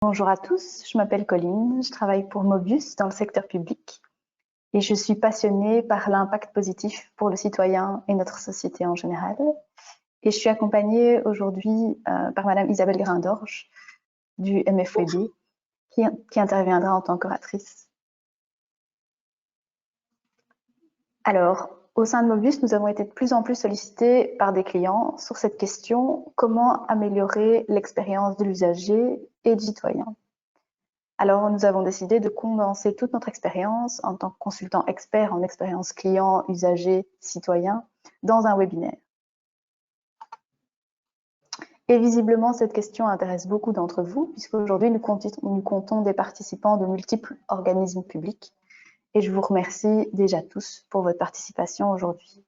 Bonjour à tous, je m'appelle Colline, je travaille pour Mobius dans le secteur public et je suis passionnée par l'impact positif pour le citoyen et notre société en général. Et je suis accompagnée aujourd'hui par Madame Isabelle Grindorge du MFWB qui interviendra en tant qu'oratrice. Alors, au sein de Mobius, nous avons été de plus en plus sollicités par des clients sur cette question: comment améliorer l'expérience de l'usager et du citoyen? Alors, nous avons décidé de condenser toute notre expérience en tant que consultant expert en expérience client, usager, citoyen dans un webinaire. Et visiblement, cette question intéresse beaucoup d'entre vous, puisqu'aujourd'hui, nous comptons des participants de multiples organismes publics. Et je vous remercie déjà tous pour votre participation aujourd'hui.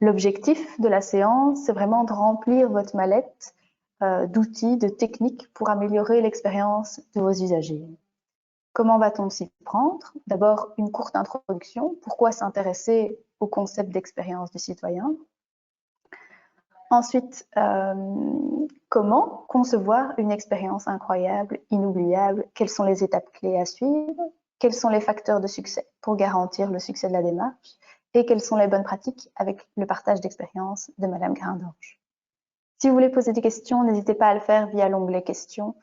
L'objectif de la séance, c'est vraiment de remplir votre mallette d'outils, de techniques pour améliorer l'expérience de vos usagers. Comment va-t-on s'y prendre? D'abord, une courte introduction. Pourquoi s'intéresser au concept d'expérience du citoyen? Ensuite, comment concevoir une expérience incroyable, inoubliable? Quelles sont les étapes clés à suivre? Quels sont les facteurs de succès pour garantir le succès de la démarche? Et quelles sont les bonnes pratiques avec le partage d'expérience de Madame Grindorge? Si vous voulez poser des questions, n'hésitez pas à le faire via l'onglet questions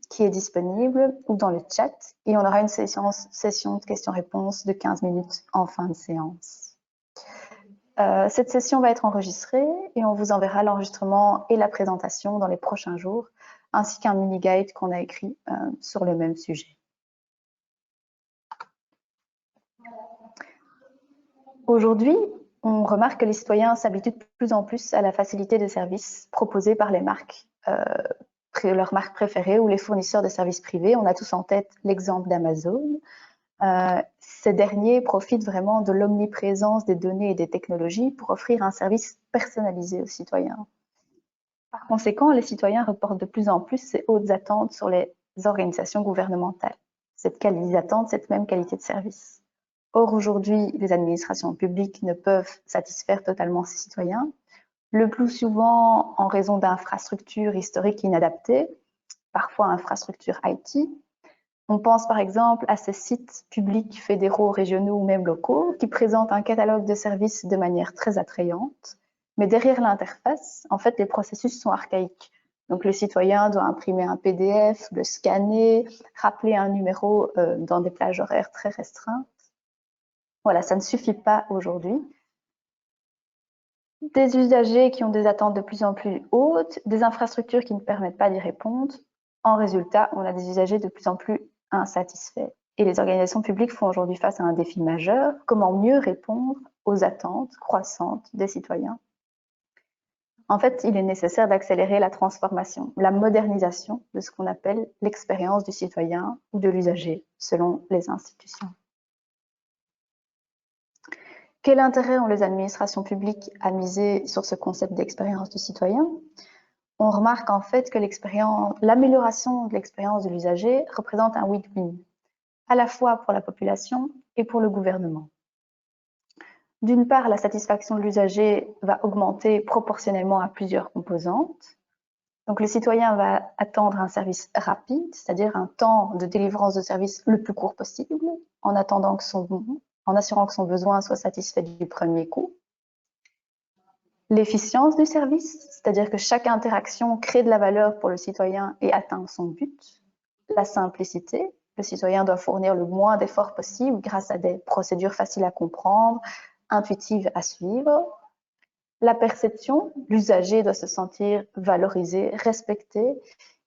qui est disponible ou dans le chat, et on aura une session de questions-réponses de 15 minutes en fin de séance. Cette session va être enregistrée et on vous enverra l'enregistrement et la présentation dans les prochains jours, ainsi qu'un mini-guide qu'on a écrit sur le même sujet. Aujourd'hui, on remarque que les citoyens s'habituent de plus en plus à la facilité des services proposés par les marques, leurs marques préférées ou les fournisseurs de services privés. On a tous en tête l'exemple d'Amazon. Ces derniers profitent vraiment de l'omniprésence des données et des technologies pour offrir un service personnalisé aux citoyens. Par conséquent, les citoyens reportent de plus en plus ces hautes attentes sur les organisations gouvernementales. Ils attendent cette même qualité de service. Or, aujourd'hui, les administrations publiques ne peuvent satisfaire totalement ces citoyens, le plus souvent en raison d'infrastructures historiques inadaptées, parfois infrastructures IT. On pense par exemple à ces sites publics fédéraux, régionaux ou même locaux qui présentent un catalogue de services de manière très attrayante, mais derrière l'interface, en fait, les processus sont archaïques. Donc le citoyen doit imprimer un PDF, le scanner, rappeler un numéro dans des plages horaires très restreintes. Voilà, ça ne suffit pas aujourd'hui. Des usagers qui ont des attentes de plus en plus hautes, des infrastructures qui ne permettent pas d'y répondre. En résultat, on a des usagers de plus en plus insatisfaits. Et les organisations publiques font aujourd'hui face à un défi majeur: comment mieux répondre aux attentes croissantes des citoyens? En fait, il est nécessaire d'accélérer la transformation, la modernisation de ce qu'on appelle l'expérience du citoyen ou de l'usager, selon les institutions. Quel intérêt ont les administrations publiques à miser sur ce concept d'expérience du citoyen? On remarque en fait que l'amélioration de l'expérience de l'usager représente un win-win, à la fois pour la population et pour le gouvernement. D'une part, la satisfaction de l'usager va augmenter proportionnellement à plusieurs composantes. Donc le citoyen va attendre un service rapide, c'est-à-dire un temps de délivrance de service le plus court possible, en assurant que son besoin soit satisfait du premier coup. L'efficience du service, c'est-à-dire que chaque interaction crée de la valeur pour le citoyen et atteint son but. La simplicité, le citoyen doit fournir le moins d'efforts possible grâce à des procédures faciles à comprendre, intuitives à suivre. La perception, l'usager doit se sentir valorisé, respecté.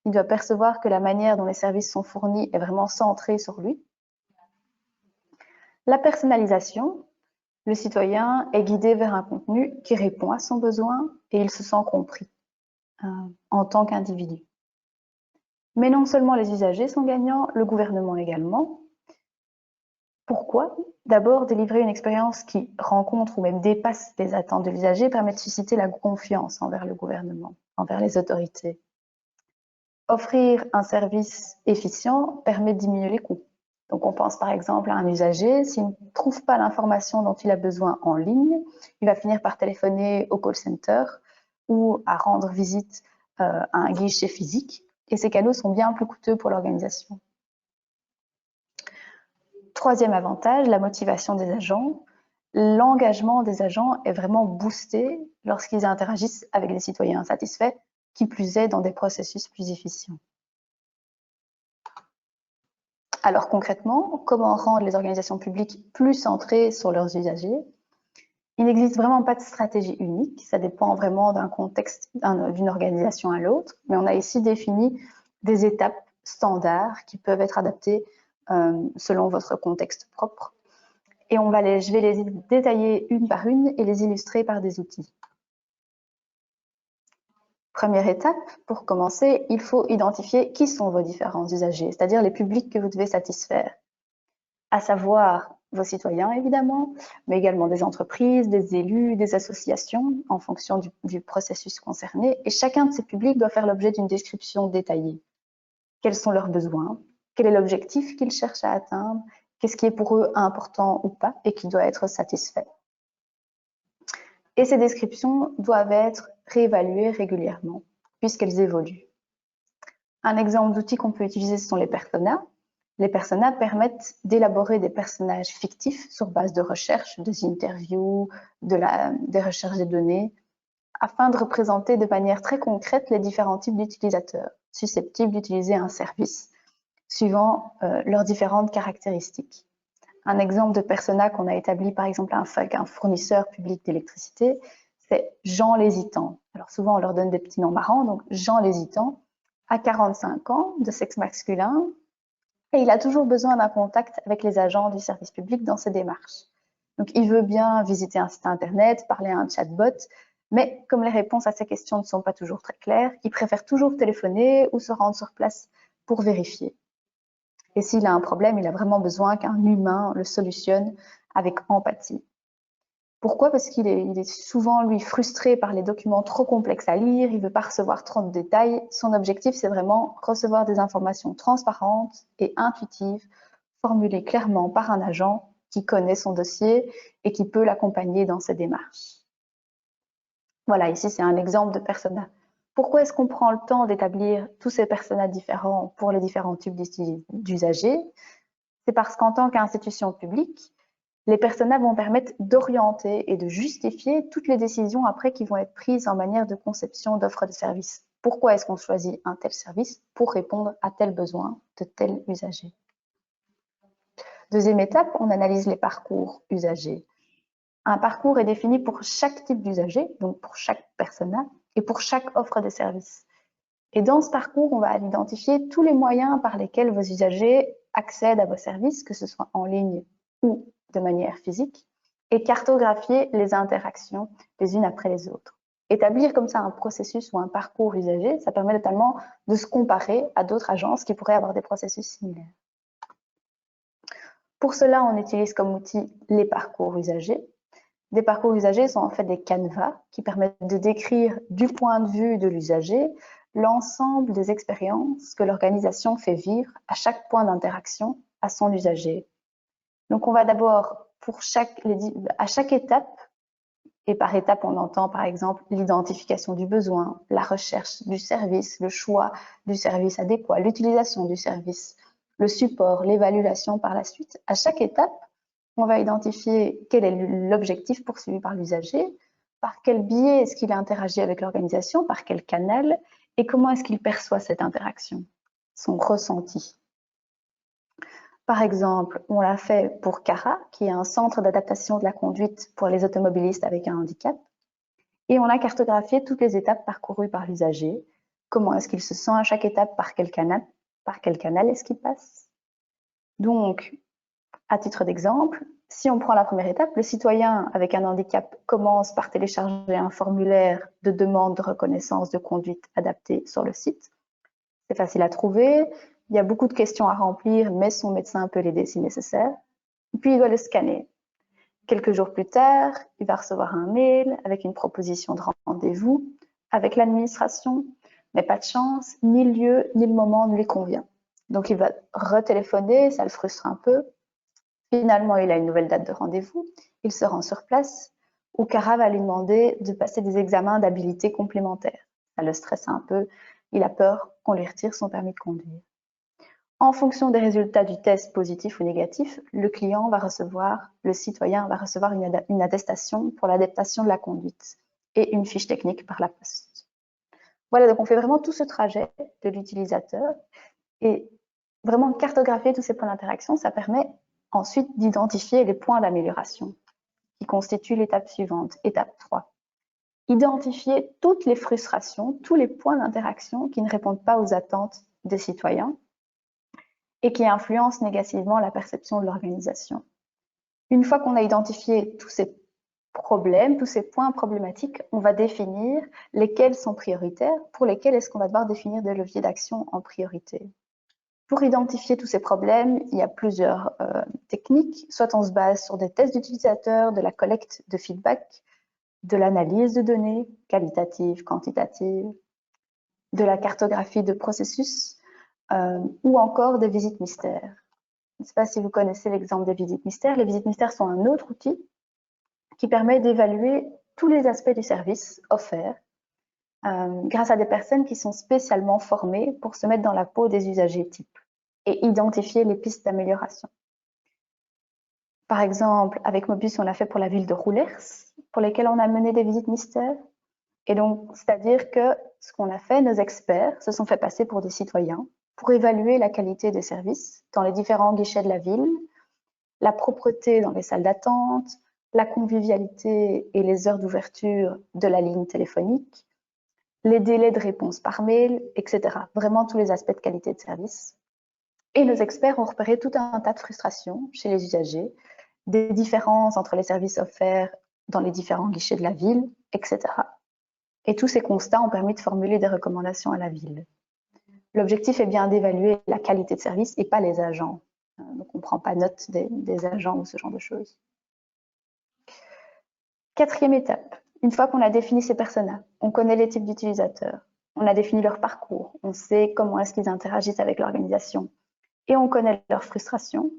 Il doit percevoir que la manière dont les services sont fournis est vraiment centrée sur lui. La personnalisation, le citoyen est guidé vers un contenu qui répond à son besoin et il se sent compris en tant qu'individu. Mais non seulement les usagers sont gagnants, le gouvernement également. Pourquoi? D'abord, délivrer une expérience qui rencontre ou même dépasse les attentes de l'usager permet de susciter la confiance envers le gouvernement, envers les autorités. Offrir un service efficient permet de diminuer les coûts. Donc on pense par exemple à un usager, s'il ne trouve pas l'information dont il a besoin en ligne, il va finir par téléphoner au call center ou à rendre visite un guichet physique, et ces canaux sont bien plus coûteux pour l'organisation. Troisième avantage, la motivation des agents. L'engagement des agents est vraiment boosté lorsqu'ils interagissent avec des citoyens insatisfaits, qui plus est dans des processus plus efficients. Alors concrètement, comment rendre les organisations publiques plus centrées sur leurs usagers? Il n'existe vraiment pas de stratégie unique, ça dépend vraiment d'un contexte, d'une organisation à l'autre, mais on a ici défini des étapes standards qui peuvent être adaptées selon votre contexte propre. Et je vais les détailler une par une et les illustrer par des outils. Première étape, pour commencer, il faut identifier qui sont vos différents usagers, c'est-à-dire les publics que vous devez satisfaire, à savoir vos citoyens évidemment, mais également des entreprises, des élus, des associations en fonction du processus concerné. Et chacun de ces publics doit faire l'objet d'une description détaillée. Quels sont leurs besoins? Quel est l'objectif qu'ils cherchent à atteindre? Qu'est-ce qui est pour eux important ou pas et qui doit être satisfait? Et ces descriptions doivent être réévaluées régulièrement puisqu'elles évoluent. Un exemple d'outil qu'on peut utiliser, ce sont les personas. Les personas permettent d'élaborer des personnages fictifs sur base de recherches, des interviews, des recherches de données, afin de représenter de manière très concrète les différents types d'utilisateurs susceptibles d'utiliser un service, suivant leurs différentes caractéristiques. Un exemple de persona qu'on a établi par exemple avec un fournisseur public d'électricité, c'est Jean l'hésitant. Alors souvent on leur donne des petits noms marrants, donc Jean l'hésitant a 45 ans, de sexe masculin, et il a toujours besoin d'un contact avec les agents du service public dans ses démarches. Donc il veut bien visiter un site internet, parler à un chatbot, mais comme les réponses à ces questions ne sont pas toujours très claires, il préfère toujours téléphoner ou se rendre sur place pour vérifier. Et s'il a un problème, il a vraiment besoin qu'un humain le solutionne avec empathie. Pourquoi? Parce qu'il est souvent, lui, frustré par les documents trop complexes à lire, il ne veut pas recevoir trop de détails. Son objectif, c'est vraiment recevoir des informations transparentes et intuitives, formulées clairement par un agent qui connaît son dossier et qui peut l'accompagner dans ses démarches. Voilà, ici, c'est un exemple de persona. Pourquoi est-ce qu'on prend le temps d'établir tous ces personas différents pour les différents types d'usagers? C'est parce qu'en tant qu'institution publique, les personas vont permettre d'orienter et de justifier toutes les décisions après qui vont être prises en manière de conception d'offres de services. Pourquoi est-ce qu'on choisit un tel service? Pour répondre à tel besoin de tel usager. Deuxième étape, on analyse les parcours usagers. Un parcours est défini pour chaque type d'usager, donc pour chaque persona, et pour chaque offre de service. Et dans ce parcours, on va identifier tous les moyens par lesquels vos usagers accèdent à vos services, que ce soit en ligne ou de manière physique, et cartographier les interactions les unes après les autres. Établir comme ça un processus ou un parcours usager, ça permet notamment de se comparer à d'autres agences qui pourraient avoir des processus similaires. Pour cela, on utilise comme outil les parcours usagers. Des parcours usagers sont en fait des canevas qui permettent de décrire du point de vue de l'usager l'ensemble des expériences que l'organisation fait vivre à chaque point d'interaction à son usager. Donc on va d'abord, à chaque étape, et par étape on entend par exemple l'identification du besoin, la recherche du service, le choix du service adéquat, l'utilisation du service, le support, l'évaluation par la suite. À chaque étape, on va identifier quel est l'objectif poursuivi par l'usager, par quel biais est-ce qu'il interagit avec l'organisation, par quel canal, et comment est-ce qu'il perçoit cette interaction, son ressenti. Par exemple, on l'a fait pour CARA, qui est un centre d'adaptation de la conduite pour les automobilistes avec un handicap, et on a cartographié toutes les étapes parcourues par l'usager, comment est-ce qu'il se sent à chaque étape, par quel canal est-ce qu'il passe. Donc, à titre d'exemple, si on prend la première étape, le citoyen avec un handicap commence par télécharger un formulaire de demande de reconnaissance de conduite adaptée sur le site. C'est facile à trouver, il y a beaucoup de questions à remplir, mais son médecin peut l'aider si nécessaire. Puis il doit le scanner. Quelques jours plus tard, il va recevoir un mail avec une proposition de rendez-vous avec l'administration, mais pas de chance, ni le lieu ni le moment ne lui convient. Donc il va retéléphoner, ça le frustre un peu. Finalement, il a une nouvelle date de rendez-vous, il se rend sur place, où CARA va lui demander de passer des examens d'habilité complémentaires. ça le stresse un peu, il a peur qu'on lui retire son permis de conduire. En fonction des résultats du test positif ou négatif, le citoyen va recevoir une attestation pour l'adaptation de la conduite et une fiche technique par la poste. Voilà, donc on fait vraiment tout ce trajet de l'utilisateur et vraiment cartographier tous ces points d'interaction, ça permet ensuite d'identifier les points d'amélioration qui constituent l'étape suivante, étape 3. Identifier toutes les frustrations, tous les points d'interaction qui ne répondent pas aux attentes des citoyens et qui influencent négativement la perception de l'organisation. Une fois qu'on a identifié tous ces problèmes, tous ces points problématiques, on va définir lesquels sont prioritaires, pour lesquels est-ce qu'on va devoir définir des leviers d'action en priorité. Pour identifier tous ces problèmes, il y a plusieurs techniques. Soit on se base sur des tests d'utilisateurs, de la collecte de feedback, de l'analyse de données, qualitative, quantitative, de la cartographie de processus, ou encore des visites mystères. Je ne sais pas si vous connaissez l'exemple des visites mystères. Les visites mystères sont un autre outil qui permet d'évaluer tous les aspects du service offert grâce à des personnes qui sont spécialement formées pour se mettre dans la peau des usagers types et identifier les pistes d'amélioration. Par exemple, avec Mobus, on l'a fait pour la ville de Roulers, pour lesquelles on a mené des visites mystères. Et donc, c'est-à-dire que ce qu'on a fait, nos experts se sont fait passer pour des citoyens pour évaluer la qualité des services dans les différents guichets de la ville, la propreté dans les salles d'attente, la convivialité et les heures d'ouverture de la ligne téléphonique, les délais de réponse par mail, etc. Vraiment tous les aspects de qualité de service. Et nos experts ont repéré tout un tas de frustrations chez les usagers, des différences entre les services offerts dans les différents guichets de la ville, etc. Et tous ces constats ont permis de formuler des recommandations à la ville. L'objectif est bien d'évaluer la qualité de service et pas les agents. Donc on ne prend pas note des agents ou ce genre de choses. Quatrième étape, une fois qu'on a défini ces personas, on connaît les types d'utilisateurs, on a défini leur parcours, on sait comment est-ce qu'ils interagissent avec l'organisation et on connaît leurs frustrations,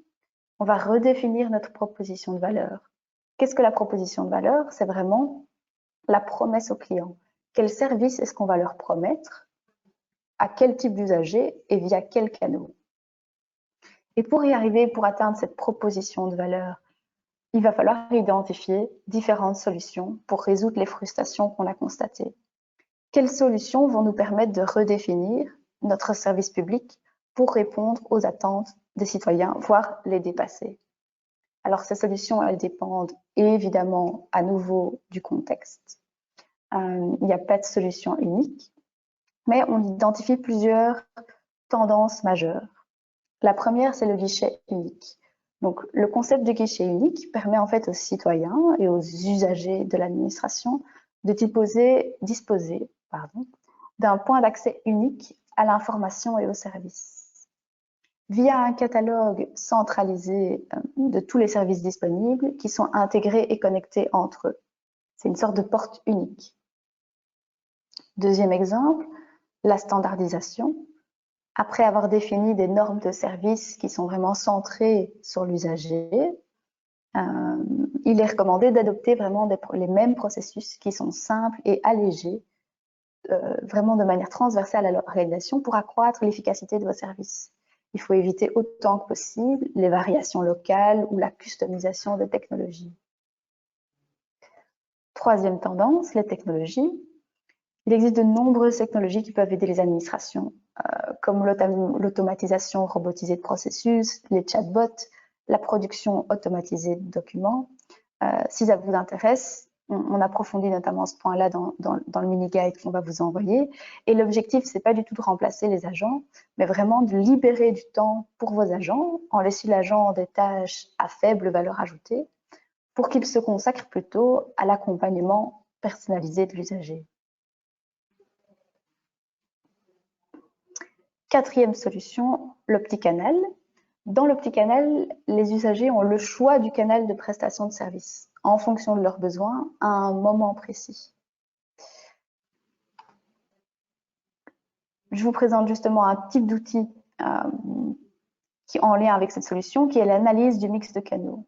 on va redéfinir notre proposition de valeur. Qu'est-ce que la proposition de valeur? C'est vraiment la promesse au client. Quel service est-ce qu'on va leur promettre? À quel type d'usager et via quels canaux? Et pour y arriver, pour atteindre cette proposition de valeur, il va falloir identifier différentes solutions pour résoudre les frustrations qu'on a constatées. Quelles solutions vont nous permettre de redéfinir notre service public pour répondre aux attentes des citoyens, voire les dépasser? Alors, ces solutions, elles dépendent évidemment à nouveau du contexte. Il n'y a pas de solution unique, mais on identifie plusieurs tendances majeures. La première, c'est le guichet unique. Donc, le concept de guichet unique permet en fait aux citoyens et aux usagers de l'administration de disposer d'un point d'accès unique à l'information et aux services. Via un catalogue centralisé de tous les services disponibles qui sont intégrés et connectés entre eux. C'est une sorte de porte unique. Deuxième exemple, la standardisation. Après avoir défini des normes de service qui sont vraiment centrées sur l'usager, il est recommandé d'adopter vraiment les mêmes processus qui sont simples et allégés, vraiment de manière transversale à l'organisation pour accroître l'efficacité de vos services. Il faut éviter autant que possible les variations locales ou la customisation des technologies. Troisième tendance, les technologies. Il existe de nombreuses technologies qui peuvent aider les administrations, comme l'automatisation robotisée de processus, les chatbots, la production automatisée de documents. Si ça vous intéresse, on approfondit notamment ce point-là dans le mini-guide qu'on va vous envoyer. Et l'objectif, c'est pas du tout de remplacer les agents, mais vraiment de libérer du temps pour vos agents, en laissant l'agent des tâches à faible valeur ajoutée, pour qu'il se consacre plutôt à l'accompagnement personnalisé de l'usager. Quatrième solution, l'opticanal. Dans l'opticanal, les usagers ont le choix du canal de prestation de service en fonction de leurs besoins à un moment précis. Je vous présente justement un type d'outil qui est en lien avec cette solution, qui est l'analyse du mix de canaux.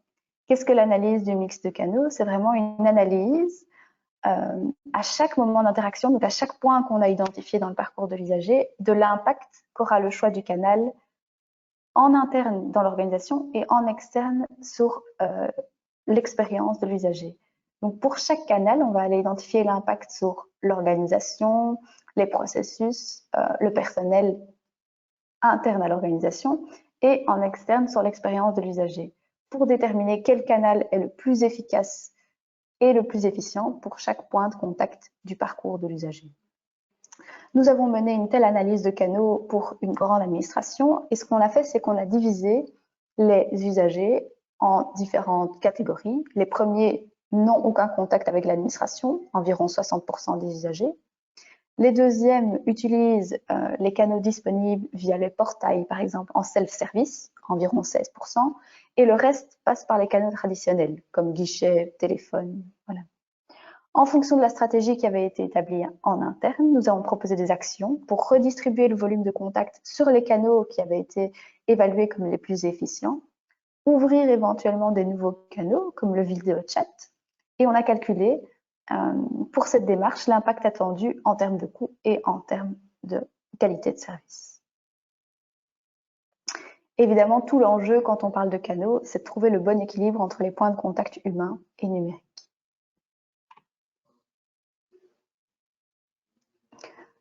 Qu'est-ce que l'analyse du mix de canaux? C'est vraiment une analyse à chaque moment d'interaction, donc à chaque point qu'on a identifié dans le parcours de l'usager, de l'impact qu'aura le choix du canal en interne dans l'organisation et en externe sur l'expérience de l'usager. Donc pour chaque canal, on va aller identifier l'impact sur l'organisation, les processus, le personnel interne à l'organisation et en externe sur l'expérience de l'usager pour déterminer quel canal est le plus efficace et le plus efficient pour chaque point de contact du parcours de l'usager. Nous avons mené une telle analyse de canaux pour une grande administration et ce qu'on a fait, c'est qu'on a divisé les usagers en différentes catégories. Les premiers n'ont aucun contact avec l'administration, environ 60% des usagers. Les deuxièmes utilisent les canaux disponibles via les portails, par exemple en self-service, environ 16%, et le reste passe par les canaux traditionnels, comme guichet, téléphone, voilà. En fonction de la stratégie qui avait été établie en interne, nous avons proposé des actions pour redistribuer le volume de contacts sur les canaux qui avaient été évalués comme les plus efficients, ouvrir éventuellement des nouveaux canaux comme le vidéo chat, et on a calculé pour cette démarche l'impact attendu en termes de coût et en termes de qualité de service. Évidemment, tout l'enjeu quand on parle de canaux, c'est de trouver le bon équilibre entre les points de contact humains et numériques.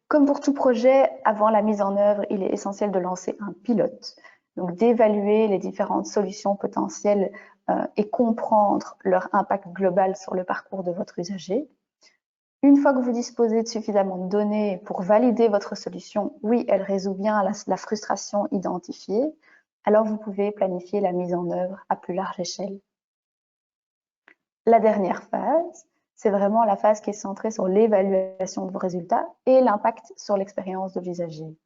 Comme pour tout projet, avant la mise en œuvre, il est essentiel de lancer un pilote, donc d'évaluer les différentes solutions potentielles et comprendre leur impact global sur le parcours de votre usager. Une fois que vous disposez de suffisamment de données pour valider votre solution, oui, elle résout bien la frustration identifiée, alors vous pouvez planifier la mise en œuvre à plus large échelle. La dernière phase, c'est vraiment la phase qui est centrée sur l'évaluation de vos résultats et l'impact sur l'expérience de l'usager.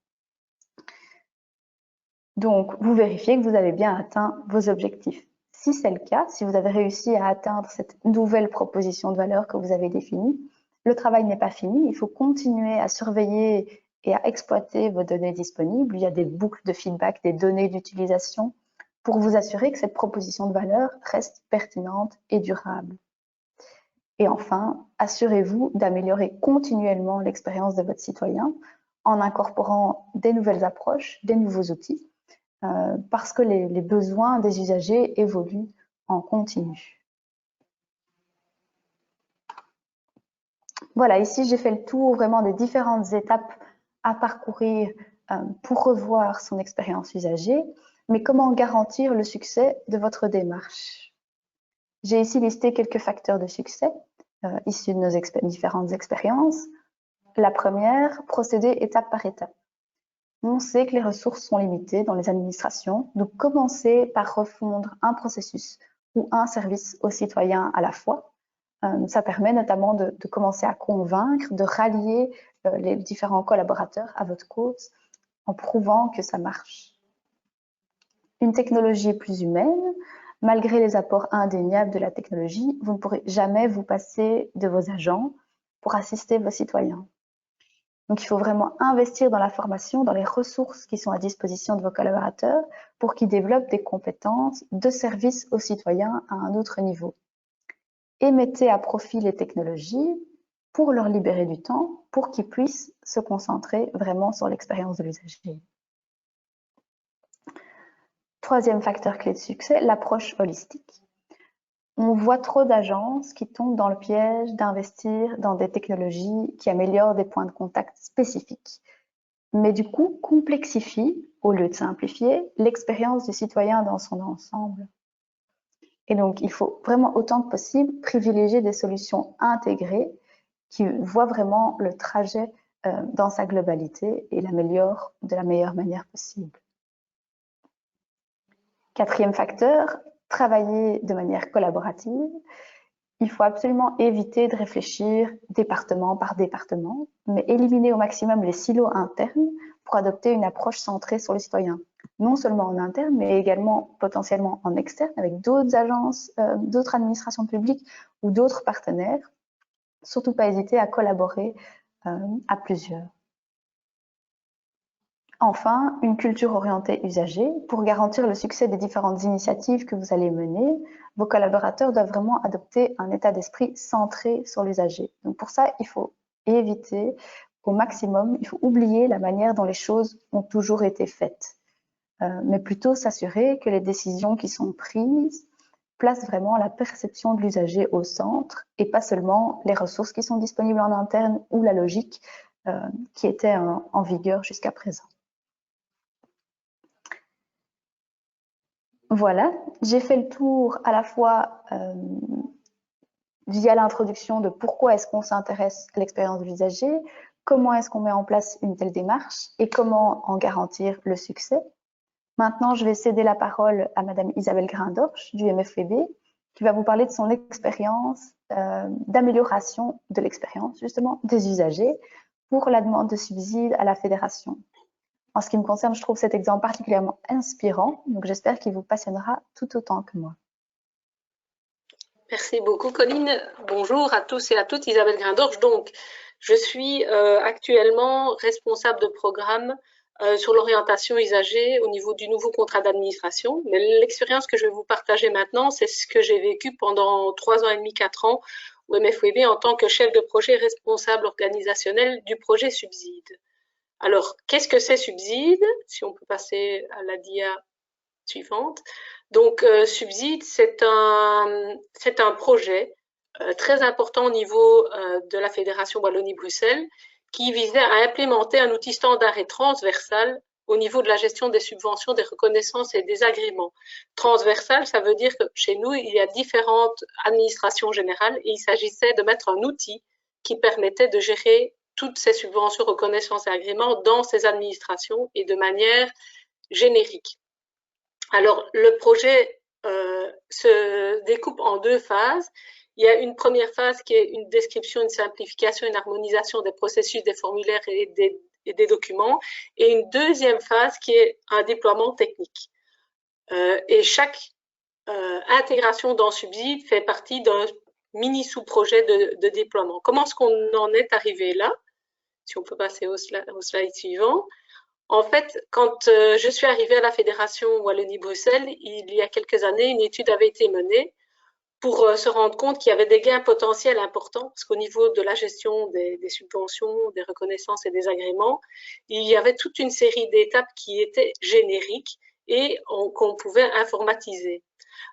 Donc, vous vérifiez que vous avez bien atteint vos objectifs. Si c'est le cas, si vous avez réussi à atteindre cette nouvelle proposition de valeur que vous avez définie, le travail n'est pas fini. Il faut continuer à surveiller et à exploiter vos données disponibles. Il y a des boucles de feedback, des données d'utilisation pour vous assurer que cette proposition de valeur reste pertinente et durable. Et enfin, assurez-vous d'améliorer continuellement l'expérience de votre citoyen en incorporant des nouvelles approches, des nouveaux outils, parce que les besoins des usagers évoluent en continu. Voilà, ici j'ai fait le tour vraiment des différentes étapes à parcourir pour revoir son expérience usager, mais comment garantir le succès de votre démarche? J'ai ici listé quelques facteurs de succès issus de nos différentes expériences. La première, procéder étape par étape. On sait que les ressources sont limitées dans les administrations, donc commencez par refondre un processus ou un service aux citoyens à la fois. Ça permet notamment de commencer à convaincre, de rallier les différents collaborateurs à votre cause en prouvant que ça marche. Une technologie plus humaine, malgré les apports indéniables de la technologie, vous ne pourrez jamais vous passer de vos agents pour assister vos citoyens. Donc, il faut vraiment investir dans la formation, dans les ressources qui sont à disposition de vos collaborateurs pour qu'ils développent des compétences de service aux citoyens à un autre niveau. Et mettez à profit les technologies pour leur libérer du temps, pour qu'ils puissent se concentrer vraiment sur l'expérience de l'usager. Troisième facteur clé de succès, l'approche holistique. On voit trop d'agences qui tombent dans le piège d'investir dans des technologies qui améliorent des points de contact spécifiques, mais du coup complexifient, au lieu de simplifier, l'expérience du citoyen dans son ensemble. Et donc, il faut vraiment autant que possible privilégier des solutions intégrées qui voient vraiment le trajet dans sa globalité et l'améliorent de la meilleure manière possible. Quatrième facteur, travailler de manière collaborative. Il faut absolument éviter de réfléchir département par département, mais éliminer au maximum les silos internes pour adopter une approche centrée sur le citoyen. Non seulement en interne, mais également potentiellement en externe, avec d'autres agences, d'autres administrations publiques ou d'autres partenaires. Surtout pas hésiter à collaborer à plusieurs. Enfin, une culture orientée usager. Pour garantir le succès des différentes initiatives que vous allez mener, vos collaborateurs doivent vraiment adopter un état d'esprit centré sur l'usager. Donc pour ça, il faut éviter au maximum, il faut oublier la manière dont les choses ont toujours été faites, mais plutôt s'assurer que les décisions qui sont prises placent vraiment la perception de l'usager au centre et pas seulement les ressources qui sont disponibles en interne ou la logique qui était en vigueur jusqu'à présent. Voilà, j'ai fait le tour à la fois via l'introduction de pourquoi est-ce qu'on s'intéresse à l'expérience de l'usager, comment est-ce qu'on met en place une telle démarche et comment en garantir le succès. Maintenant, je vais céder la parole à Madame Isabelle Grindorch du MFWB qui va vous parler de son expérience d'amélioration de l'expérience justement des usagers pour la demande de subsides à la fédération. En ce qui me concerne, je trouve cet exemple particulièrement inspirant, donc j'espère qu'il vous passionnera tout autant que moi. Merci beaucoup, Colline. Bonjour à tous et à toutes, Isabelle Grindorch. Donc, je suis actuellement responsable de programme sur l'orientation usager au niveau du nouveau contrat d'administration. Mais l'expérience que je vais vous partager maintenant, c'est ce que j'ai vécu pendant 3 ans et demi, 4 ans au MFWB en tant que chef de projet responsable organisationnel du projet Subside. Alors, qu'est-ce que c'est Subside? Si on peut passer à la dia suivante. Donc, Subside, c'est un projet très important au niveau de la Fédération Wallonie-Bruxelles qui visait à implémenter un outil standard et transversal au niveau de la gestion des subventions, des reconnaissances et des agréments. Transversal, ça veut dire que chez nous, il y a différentes administrations générales et il s'agissait de mettre un outil qui permettait de gérer toutes ces subventions, reconnaissances et agréments dans ces administrations et de manière générique. Alors, le projet se découpe en 2 phases. Il y a une première phase qui est une description, une simplification, une harmonisation des processus, des formulaires et des documents, et une deuxième phase qui est un déploiement technique. Et chaque intégration dans Subside fait partie d'un mini sous-projet de déploiement. Comment est-ce qu'on en est arrivé là? Si on peut passer au slide suivant. En fait, quand je suis arrivée à la Fédération Wallonie-Bruxelles, il y a quelques années, une étude avait été menée pour se rendre compte qu'il y avait des gains potentiels importants, parce qu'au niveau de la gestion des subventions, des reconnaissances et des agréments, il y avait toute une série d'étapes qui étaient génériques et qu'on pouvait informatiser.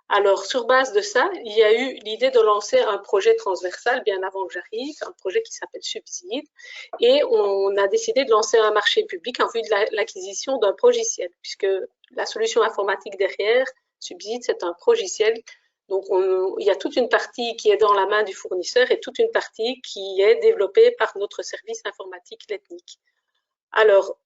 Alors, sur base de ça, il y a eu l'idée de lancer un projet transversal bien avant que j'arrive, un projet qui s'appelle Subside, et on a décidé de lancer un marché public en vue de l'acquisition d'un progiciel, puisque la solution informatique derrière, Subside, c'est un progiciel. Donc, il y a toute une partie qui est dans la main du fournisseur et toute une partie qui est développée par notre service informatique Letnik. Alors,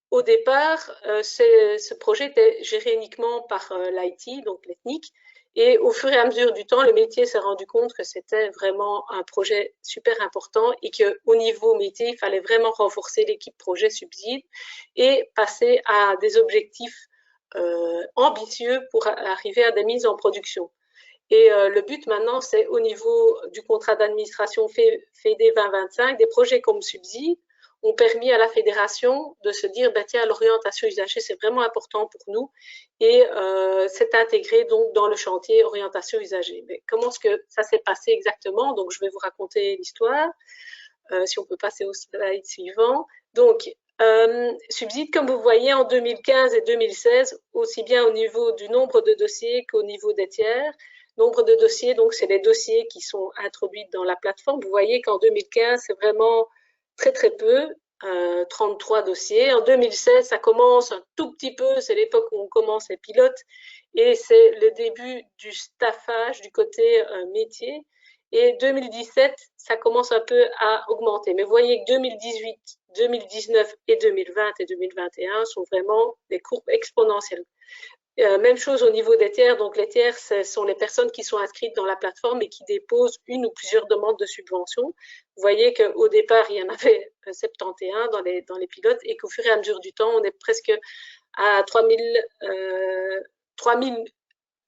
au départ, ce projet était géré uniquement par l'IT, donc l'ethnique, et au fur et à mesure du temps, le métier s'est rendu compte que c'était vraiment un projet super important et qu'au niveau métier, il fallait vraiment renforcer l'équipe projet Subside et passer à des objectifs ambitieux pour arriver à des mises en production. Et le but maintenant, c'est au niveau du contrat d'administration FED 2025, des projets comme Subside ont permis à la fédération de se dire, bah, tiens, l'orientation usager, c'est vraiment important pour nous et c'est intégré donc dans le chantier orientation usager. Mais comment est-ce que ça s'est passé exactement? Donc, je vais vous raconter l'histoire. Si on peut passer au slide suivant. Donc, Subside, comme vous voyez, en 2015 et 2016, aussi bien au niveau du nombre de dossiers qu'au niveau des tiers. Nombre de dossiers, donc c'est les dossiers qui sont introduits dans la plateforme. Vous voyez qu'en 2015, c'est vraiment très très peu, 33 dossiers. En 2016, ça commence un tout petit peu, c'est l'époque où on commence les pilotes et c'est le début du staffage du côté métier. Et 2017, ça commence un peu à augmenter. Mais vous voyez que 2018, 2019 et 2020 et 2021 sont vraiment des courbes exponentielles. Même chose au niveau des tiers. Donc, les tiers, ce sont les personnes qui sont inscrites dans la plateforme et qui déposent une ou plusieurs demandes de subvention. Vous voyez qu'au départ, il y en avait 71 dans les pilotes et qu'au fur et à mesure du temps, on est presque à 3000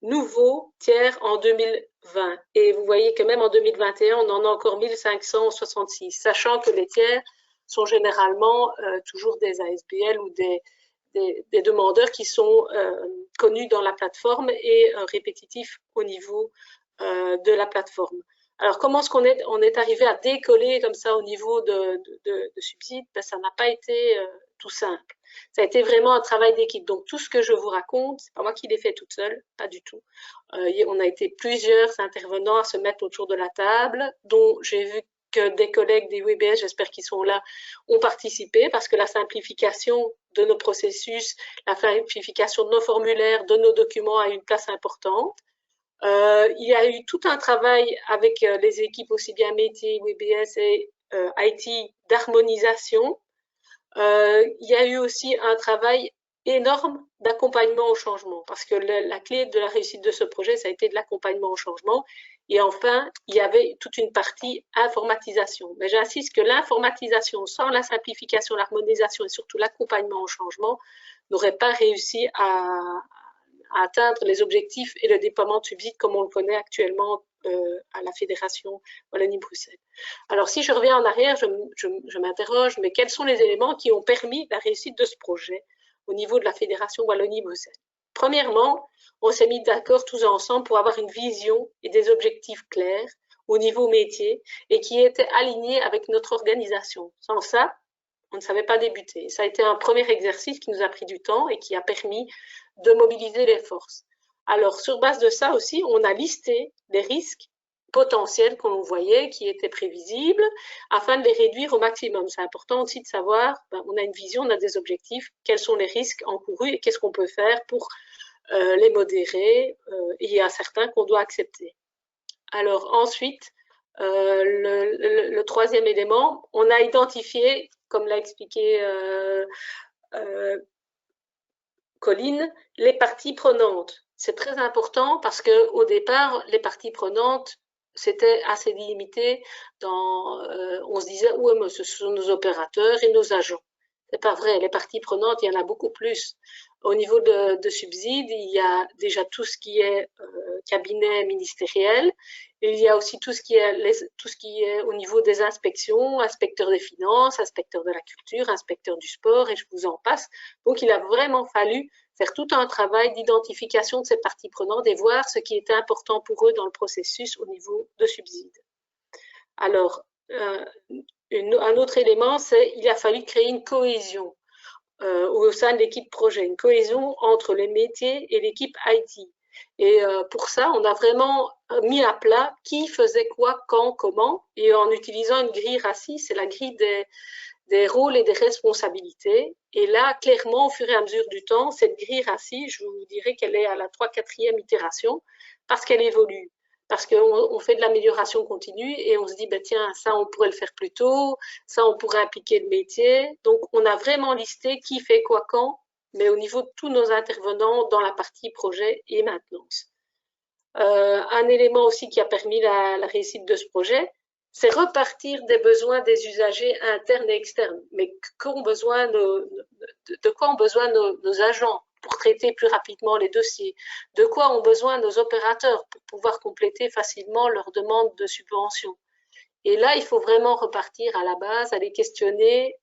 nouveaux tiers en 2020. Et vous voyez que même en 2021, on en a encore 1566, sachant que les tiers sont généralement toujours des ASBL ou des demandeurs qui sont connus dans la plateforme et répétitifs au niveau de la plateforme. Alors, comment est-ce qu'on est arrivé à décoller comme ça au niveau de subsides? Ben, ça n'a pas été tout simple. Ça a été vraiment un travail d'équipe. Donc, tout ce que je vous raconte, c'est pas moi qui l'ai fait toute seule, pas du tout. On a été plusieurs intervenants à se mettre autour de la table, dont j'ai vu que des collègues des WBS, j'espère qu'ils sont là, ont participé parce que la simplification de nos processus, la simplification de nos formulaires, de nos documents a une place importante. Il y a eu tout un travail avec les équipes aussi bien métiers, WBS et IT d'harmonisation. Il y a eu aussi un travail énorme d'accompagnement au changement parce que la clé de la réussite de ce projet, ça a été de l'accompagnement au changement. Et enfin, il y avait toute une partie informatisation. Mais j'insiste que l'informatisation, sans la simplification, l'harmonisation et surtout l'accompagnement au changement, n'aurait pas réussi à atteindre les objectifs et le déploiement de subsides comme on le connaît actuellement à la Fédération Wallonie-Bruxelles. Alors, si je reviens en arrière, je m'interroge, mais quels sont les éléments qui ont permis la réussite de ce projet au niveau de la Fédération Wallonie-Bruxelles? Premièrement, on s'est mis d'accord tous ensemble pour avoir une vision et des objectifs clairs au niveau métier et qui étaient alignés avec notre organisation. Sans ça, on ne savait pas débuter. Ça a été un premier exercice qui nous a pris du temps et qui a permis de mobiliser les forces. Alors, sur base de ça aussi, on a listé les risques potentiels qu'on voyait, qui étaient prévisibles, afin de les réduire au maximum. C'est important aussi de savoir, on a une vision, on a des objectifs, quels sont les risques encourus et qu'est-ce qu'on peut faire pour les modérer, et il y a certains qu'on doit accepter. Alors ensuite, le troisième élément, on a identifié, comme l'a expliqué Colline, les parties prenantes. C'est très important parce qu'au départ, les parties prenantes, c'était assez limité. On se disait, oui, mais ce sont nos opérateurs et nos agents. C'est pas vrai. Les parties prenantes, il y en a beaucoup plus. Au niveau de subsides, il y a déjà tout ce qui est cabinet ministériel. Il y a aussi tout ce qui est au niveau des inspections, inspecteurs des finances, inspecteurs de la culture, inspecteurs du sport, et je vous en passe. Donc, il a vraiment fallu faire tout un travail d'identification de ces parties prenantes et voir ce qui était important pour eux dans le processus au niveau de subsides. Alors, un autre élément, c'est qu'il a fallu créer une cohésion au sein de l'équipe projet, une cohésion entre les métiers et l'équipe IT. Et pour ça, on a vraiment mis à plat qui faisait quoi, quand, comment, et en utilisant une grille RACI, c'est la grille des rôles et des responsabilités. Et là, clairement, au fur et à mesure du temps, cette grille RACI, je vous dirais qu'elle est à la 3/4e itération parce qu'elle évolue. Parce qu'on fait de l'amélioration continue et on se dit, ben tiens, ça, on pourrait le faire plus tôt, ça, on pourrait impliquer le métier. Donc, on a vraiment listé qui fait quoi quand, mais au niveau de tous nos intervenants dans la partie projet et maintenance. Un élément aussi qui a permis la réussite de ce projet, c'est repartir des besoins des usagers internes et externes. Mais de quoi ont besoin nos agents pour traiter plus rapidement les dossiers? De quoi ont besoin nos opérateurs pour pouvoir compléter facilement leurs demandes de subvention? Et là, il faut vraiment repartir à la base, aller questionner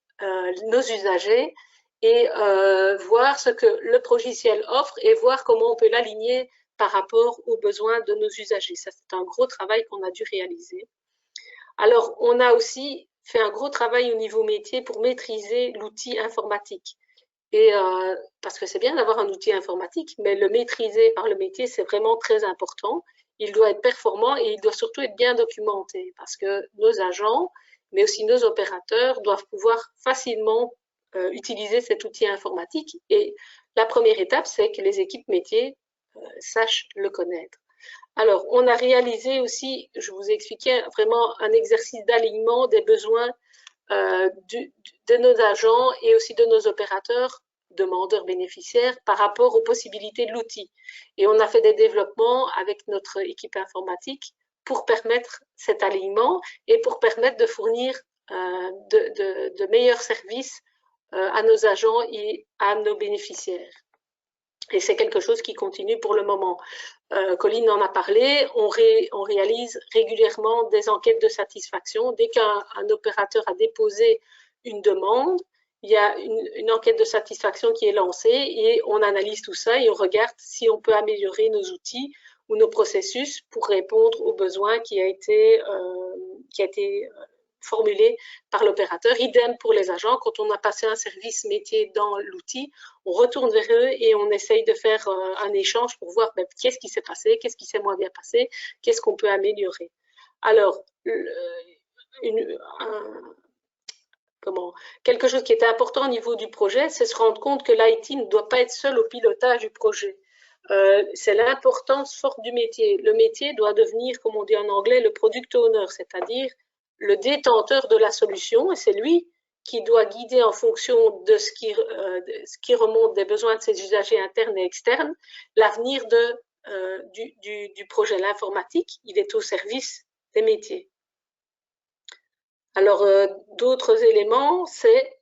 nos usagers et voir ce que le logiciel offre et voir comment on peut l'aligner par rapport aux besoins de nos usagers. Ça, c'est un gros travail qu'on a dû réaliser. Alors, on a aussi fait un gros travail au niveau métier pour maîtriser l'outil informatique. Et parce que c'est bien d'avoir un outil informatique, mais le maîtriser par le métier, c'est vraiment très important. Il doit être performant et il doit surtout être bien documenté parce que nos agents, mais aussi nos opérateurs doivent pouvoir facilement utiliser cet outil informatique. Et la première étape, c'est que les équipes métiers sachent le connaître. Alors, on a réalisé aussi, je vous ai expliqué, vraiment un exercice d'alignement des besoins de nos agents et aussi de nos opérateurs, demandeurs bénéficiaires, par rapport aux possibilités de l'outil. Et on a fait des développements avec notre équipe informatique pour permettre cet alignement et pour permettre de fournir de meilleurs services à nos agents et à nos bénéficiaires. Et c'est quelque chose qui continue pour le moment. Colline en a parlé, on réalise régulièrement des enquêtes de satisfaction. Dès qu'un opérateur a déposé une demande, il y a une enquête de satisfaction qui est lancée et on analyse tout ça et on regarde si on peut améliorer nos outils ou nos processus pour répondre aux besoins qui a été formulé par l'opérateur. Idem pour les agents, quand on a passé un service métier dans l'outil, on retourne vers eux et on essaye de faire un échange pour voir qu'est-ce qui s'est passé, qu'est-ce qui s'est moins bien passé, qu'est-ce qu'on peut améliorer. Alors, quelque chose qui était important au niveau du projet, c'est se rendre compte que l'IT ne doit pas être seul au pilotage du projet. C'est l'importance forte du métier. Le métier doit devenir, comme on dit en anglais, le product owner, c'est-à-dire le détenteur de la solution, et c'est lui qui doit guider en fonction de ce qui remonte des besoins de ses usagers internes et externes, l'avenir du projet. L'informatique, il est au service des métiers. Alors, d'autres éléments, c'est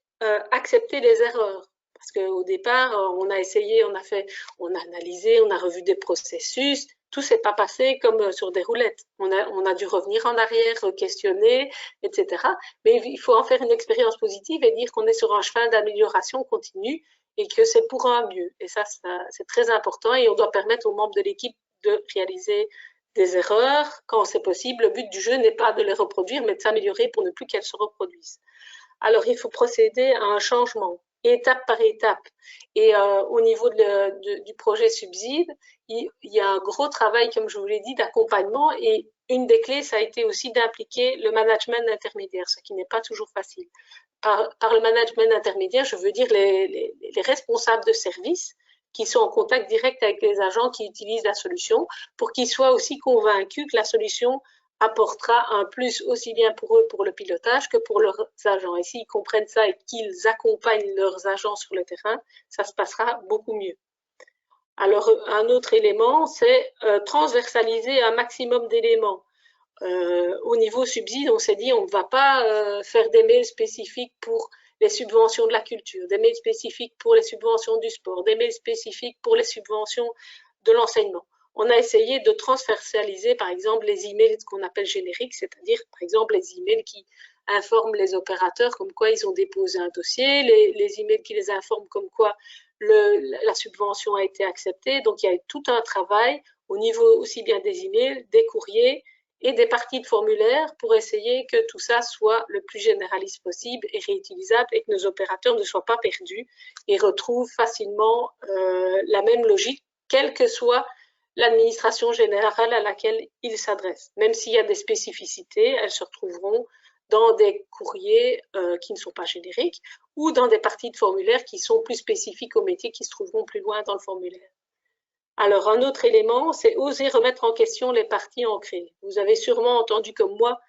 accepter les erreurs. Parce qu'au départ, on a essayé, on a analysé, on a revu des processus. Tout ne s'est pas passé comme sur des roulettes. On a dû revenir en arrière, questionner, etc. Mais il faut en faire une expérience positive et dire qu'on est sur un chemin d'amélioration continue et que c'est pour un mieux. Et ça c'est très important et on doit permettre aux membres de l'équipe de réaliser des erreurs quand c'est possible. Le but du jeu n'est pas de les reproduire, mais de s'améliorer pour ne plus qu'elles se reproduisent. Alors, il faut procéder à un changement, étape par étape. Et au niveau du projet Subside, il y a un gros travail, comme je vous l'ai dit, d'accompagnement. Et une des clés, ça a été aussi d'impliquer le management intermédiaire, ce qui n'est pas toujours facile. Par le management intermédiaire, je veux dire les responsables de service qui sont en contact direct avec les agents qui utilisent la solution, pour qu'ils soient aussi convaincus que la solution apportera un plus aussi bien pour eux pour le pilotage que pour leurs agents. Et s'ils comprennent ça et qu'ils accompagnent leurs agents sur le terrain, ça se passera beaucoup mieux. Alors, un autre élément, c'est transversaliser un maximum d'éléments. Au niveau Subside, on s'est dit on ne va pas faire des mails spécifiques pour les subventions de la culture, des mails spécifiques pour les subventions du sport, des mails spécifiques pour les subventions de l'enseignement. On a essayé de transversaliser, par exemple, les emails qu'on appelle génériques, c'est-à-dire, par exemple, les emails qui informent les opérateurs comme quoi ils ont déposé un dossier, les emails qui les informent comme quoi la subvention a été acceptée. Donc, il y a eu tout un travail au niveau aussi bien des emails, des courriers et des parties de formulaire pour essayer que tout ça soit le plus généraliste possible et réutilisable et que nos opérateurs ne soient pas perdus et retrouvent facilement la même logique, quelle que soit l'administration générale à laquelle ils s'adressent. Même s'il y a des spécificités, elles se retrouveront dans des courriers qui ne sont pas génériques ou dans des parties de formulaire qui sont plus spécifiques aux métiers qui se trouveront plus loin dans le formulaire. Alors, un autre élément, c'est oser remettre en question les parties ancrées. Vous avez sûrement entendu comme moi,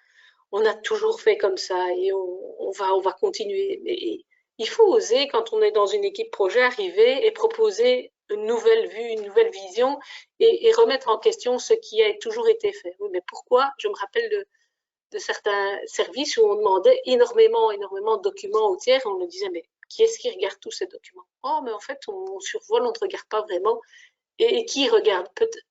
on a toujours fait comme ça et on va continuer. Mais il faut oser, quand on est dans une équipe projet, arriver et proposer une nouvelle vue, une nouvelle vision et remettre en question ce qui a toujours été fait. Oui, mais pourquoi? Je me rappelle de certains services où on demandait énormément de documents aux tiers et on nous disait, mais qui est-ce qui regarde tous ces documents? Oh, mais en fait, on survole, on ne regarde pas vraiment. Et qui regarde?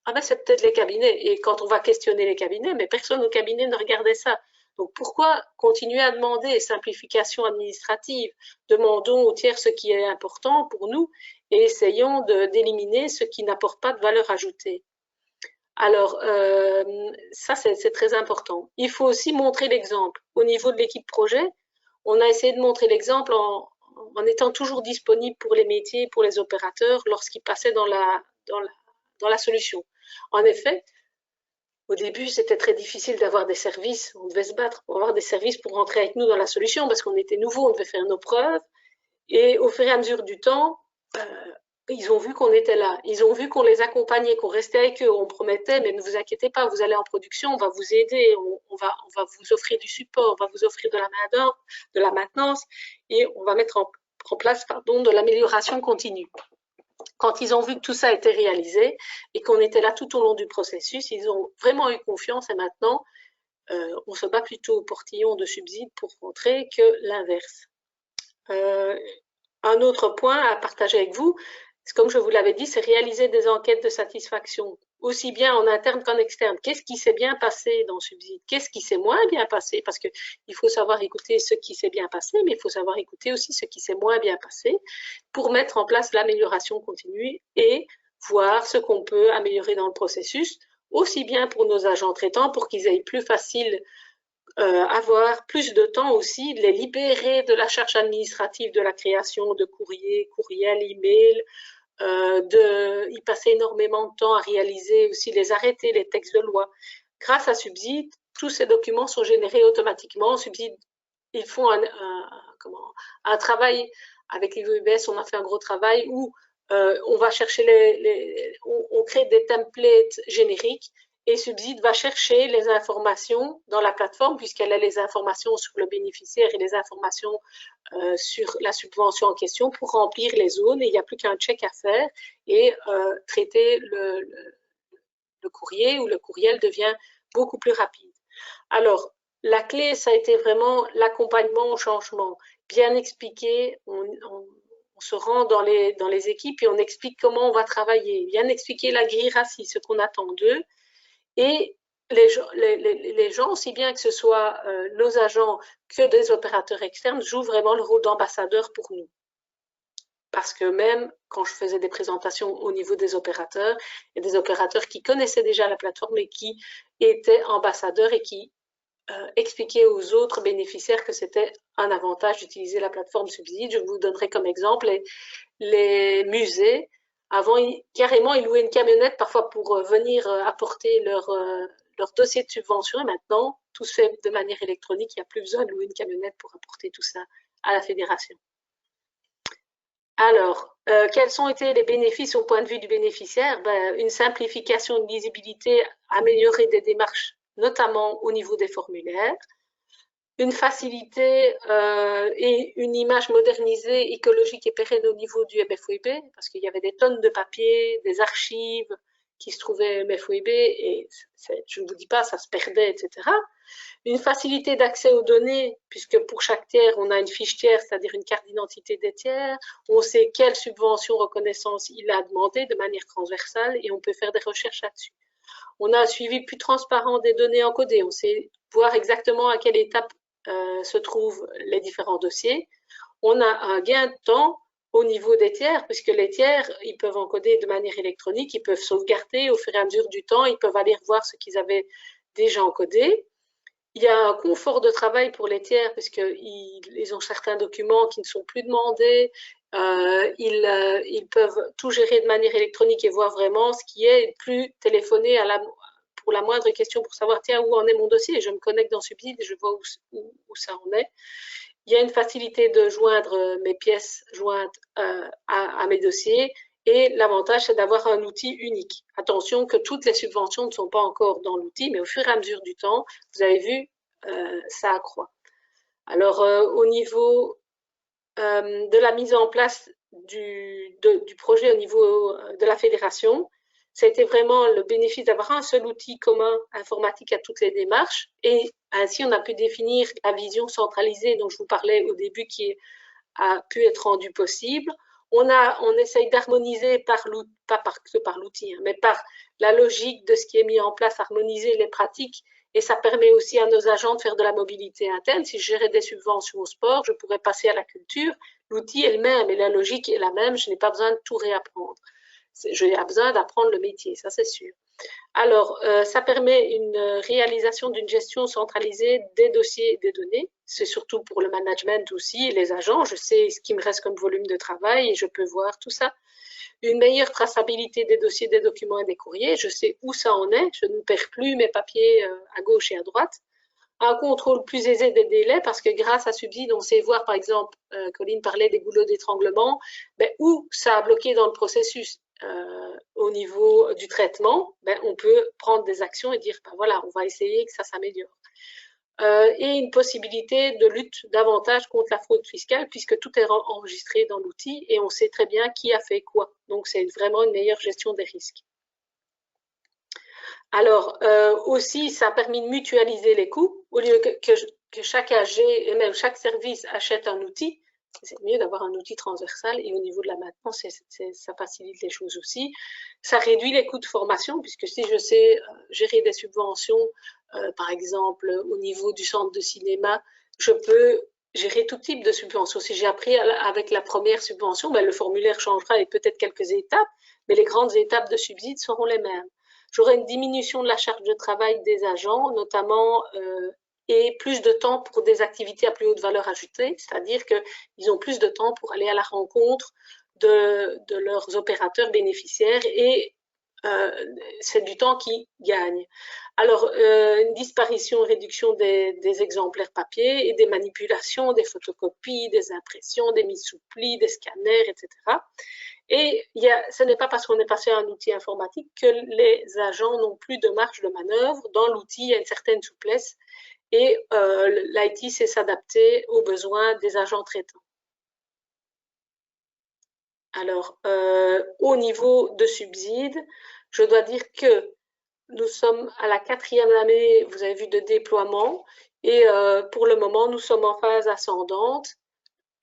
Ah ben c'est peut-être les cabinets. Et quand on va questionner les cabinets, mais personne au cabinet ne regardait ça. Donc pourquoi continuer à demander simplification administrative? Demandons aux tiers ce qui est important pour nous et essayons d'éliminer ce qui n'apporte pas de valeur ajoutée. Alors, ça c'est très important. Il faut aussi montrer l'exemple. Au niveau de l'équipe projet, on a essayé de montrer l'exemple en étant toujours disponible pour les métiers, pour les opérateurs, lorsqu'ils passaient dans la solution. En effet, au début, c'était très difficile d'avoir des services. On devait se battre pour avoir des services pour rentrer avec nous dans la solution parce qu'on était nouveaux, on devait faire nos preuves. Et au fur et à mesure du temps, ils ont vu qu'on était là. Ils ont vu qu'on les accompagnait, qu'on restait avec eux. On promettait, mais ne vous inquiétez pas, vous allez en production, on va vous aider, on va vous offrir du support, on va vous offrir de la main-d'œuvre, de la maintenance et on va mettre en place de l'amélioration continue. Quand ils ont vu que tout ça était réalisé et qu'on était là tout au long du processus, ils ont vraiment eu confiance et maintenant, on se bat plutôt au portillon de Subside pour montrer que l'inverse. Un autre point à partager avec vous, comme je vous l'avais dit, c'est réaliser des enquêtes de satisfaction aussi bien en interne qu'en externe. Qu'est-ce qui s'est bien passé dans Subside? Qu'est-ce qui s'est moins bien passé? Parce qu'il faut savoir écouter ce qui s'est bien passé, mais il faut savoir écouter aussi ce qui s'est moins bien passé pour mettre en place l'amélioration continue et voir ce qu'on peut améliorer dans le processus, aussi bien pour nos agents traitants, pour qu'ils aient plus facile avoir plus de temps aussi, les libérer de la charge administrative de la création de courriers, courriels, emails, y passer énormément de temps à réaliser aussi les arrêtés, les textes de loi. Grâce à Subside, tous ces documents sont générés automatiquement. Subside, ils font un travail avec l'IVBS, on a fait un gros travail où on va chercher on crée des templates génériques et Subside va chercher les informations dans la plateforme puisqu'elle a les informations sur le bénéficiaire et les informations sur la subvention en question pour remplir les zones et il n'y a plus qu'un check à faire et traiter le courrier ou le courriel devient beaucoup plus rapide. Alors, la clé, ça a été vraiment l'accompagnement au changement. Bien expliquer, on se rend dans les équipes et on explique comment on va travailler. Bien expliquer la grille RACI, ce qu'on attend d'eux. Et les gens, aussi bien que ce soit nos agents que des opérateurs externes, jouent vraiment le rôle d'ambassadeur pour nous. Parce que même quand je faisais des présentations au niveau des opérateurs, il y a des opérateurs qui connaissaient déjà la plateforme et qui étaient ambassadeurs et qui expliquaient aux autres bénéficiaires que c'était un avantage d'utiliser la plateforme Subside. Je vous donnerai comme exemple les musées. Avant, carrément, ils louaient une camionnette parfois pour venir apporter leur dossier de subvention. Et maintenant, tout se fait de manière électronique. Il n'y a plus besoin de louer une camionnette pour apporter tout ça à la fédération. Alors, quels ont été les bénéfices au point de vue du bénéficiaire? Une simplification de lisibilité, améliorer des démarches, notamment au niveau des formulaires. Une facilité et une image modernisée, écologique et pérenne au niveau du MFOIB, parce qu'il y avait des tonnes de papier, des archives qui se trouvaient au MFOIB, et je ne vous dis pas, ça se perdait, etc. Une facilité d'accès aux données, puisque pour chaque tiers, on a une fiche tiers, c'est-à-dire une carte d'identité des tiers, on sait quelle subvention reconnaissance il a demandé de manière transversale, et on peut faire des recherches là-dessus. On a un suivi plus transparent des données encodées, on sait voir exactement à quelle étape se trouvent les différents dossiers. On a un gain de temps au niveau des tiers, puisque les tiers, ils peuvent encoder de manière électronique, ils peuvent sauvegarder au fur et à mesure du temps, ils peuvent aller revoir ce qu'ils avaient déjà encodé. Il y a un confort de travail pour les tiers, puisqu'ils ont certains documents qui ne sont plus demandés, ils peuvent tout gérer de manière électronique et voir vraiment ce qui est, plus téléphoner pour la moindre question pour savoir, tiens, où en est mon dossier? Je me connecte dans Subside et je vois où ça en est. Il y a une facilité de joindre mes pièces jointes à mes dossiers. Et l'avantage, c'est d'avoir un outil unique. Attention que toutes les subventions ne sont pas encore dans l'outil, mais au fur et à mesure du temps, vous avez vu, ça accroît. Alors, au niveau de la mise en place du projet au niveau de la fédération, ça a été vraiment le bénéfice d'avoir un seul outil commun informatique à toutes les démarches. Et ainsi, on a pu définir la vision centralisée dont je vous parlais au début qui a pu être rendue possible. On essaye d'harmoniser pas que par l'outil, mais par la logique de ce qui est mis en place, harmoniser les pratiques. Et ça permet aussi à nos agents de faire de la mobilité interne. Si je gérais des subventions au sport, je pourrais passer à la culture. L'outil est le même et la logique est la même. Je n'ai pas besoin de tout réapprendre. J'ai besoin d'apprendre le métier, ça c'est sûr. Alors, ça permet une réalisation d'une gestion centralisée des dossiers et des données. C'est surtout pour le management aussi, les agents. Je sais ce qui me reste comme volume de travail et je peux voir tout ça. Une meilleure traçabilité des dossiers, des documents et des courriers. Je sais où ça en est. Je ne perds plus mes papiers à gauche et à droite. Un contrôle plus aisé des délais parce que grâce à Subside, on sait voir, par exemple, Colline parlait des goulots d'étranglement, où ça a bloqué dans le processus. Au niveau du traitement, on peut prendre des actions et dire, voilà, on va essayer que ça s'améliore. Et une possibilité de lutte davantage contre la fraude fiscale puisque tout est enregistré dans l'outil et on sait très bien qui a fait quoi. Donc, c'est vraiment une meilleure gestion des risques. Alors, aussi, ça a permis de mutualiser les coûts. Au lieu que chaque AG et même chaque service achète un outil, c'est mieux d'avoir un outil transversal. Et au niveau de la maintenance, ça facilite les choses aussi. Ça réduit les coûts de formation, puisque si je sais gérer des subventions, par exemple au niveau du centre de cinéma, je peux gérer tout type de subventions. Si j'ai appris avec la première subvention, ben, le formulaire changera et peut-être quelques étapes, mais les grandes étapes de subside seront les mêmes. J'aurai une diminution de la charge de travail des agents, notamment et plus de temps pour des activités à plus haute valeur ajoutée, c'est-à-dire qu'ils ont plus de temps pour aller à la rencontre de leurs opérateurs bénéficiaires et c'est du temps qu'ils gagnent. Alors, une disparition, réduction des exemplaires papier et des manipulations, des photocopies, des impressions, des mises sous pli, des scanners, etc. Et ce n'est pas parce qu'on est passé à un outil informatique que les agents n'ont plus de marge de manœuvre. Dans l'outil, il y a une certaine souplesse et l'IT sait s'adapter aux besoins des agents traitants. Alors, au niveau de subsides, je dois dire que nous sommes à la 4e année, vous avez vu, de déploiement et pour le moment, nous sommes en phase ascendante.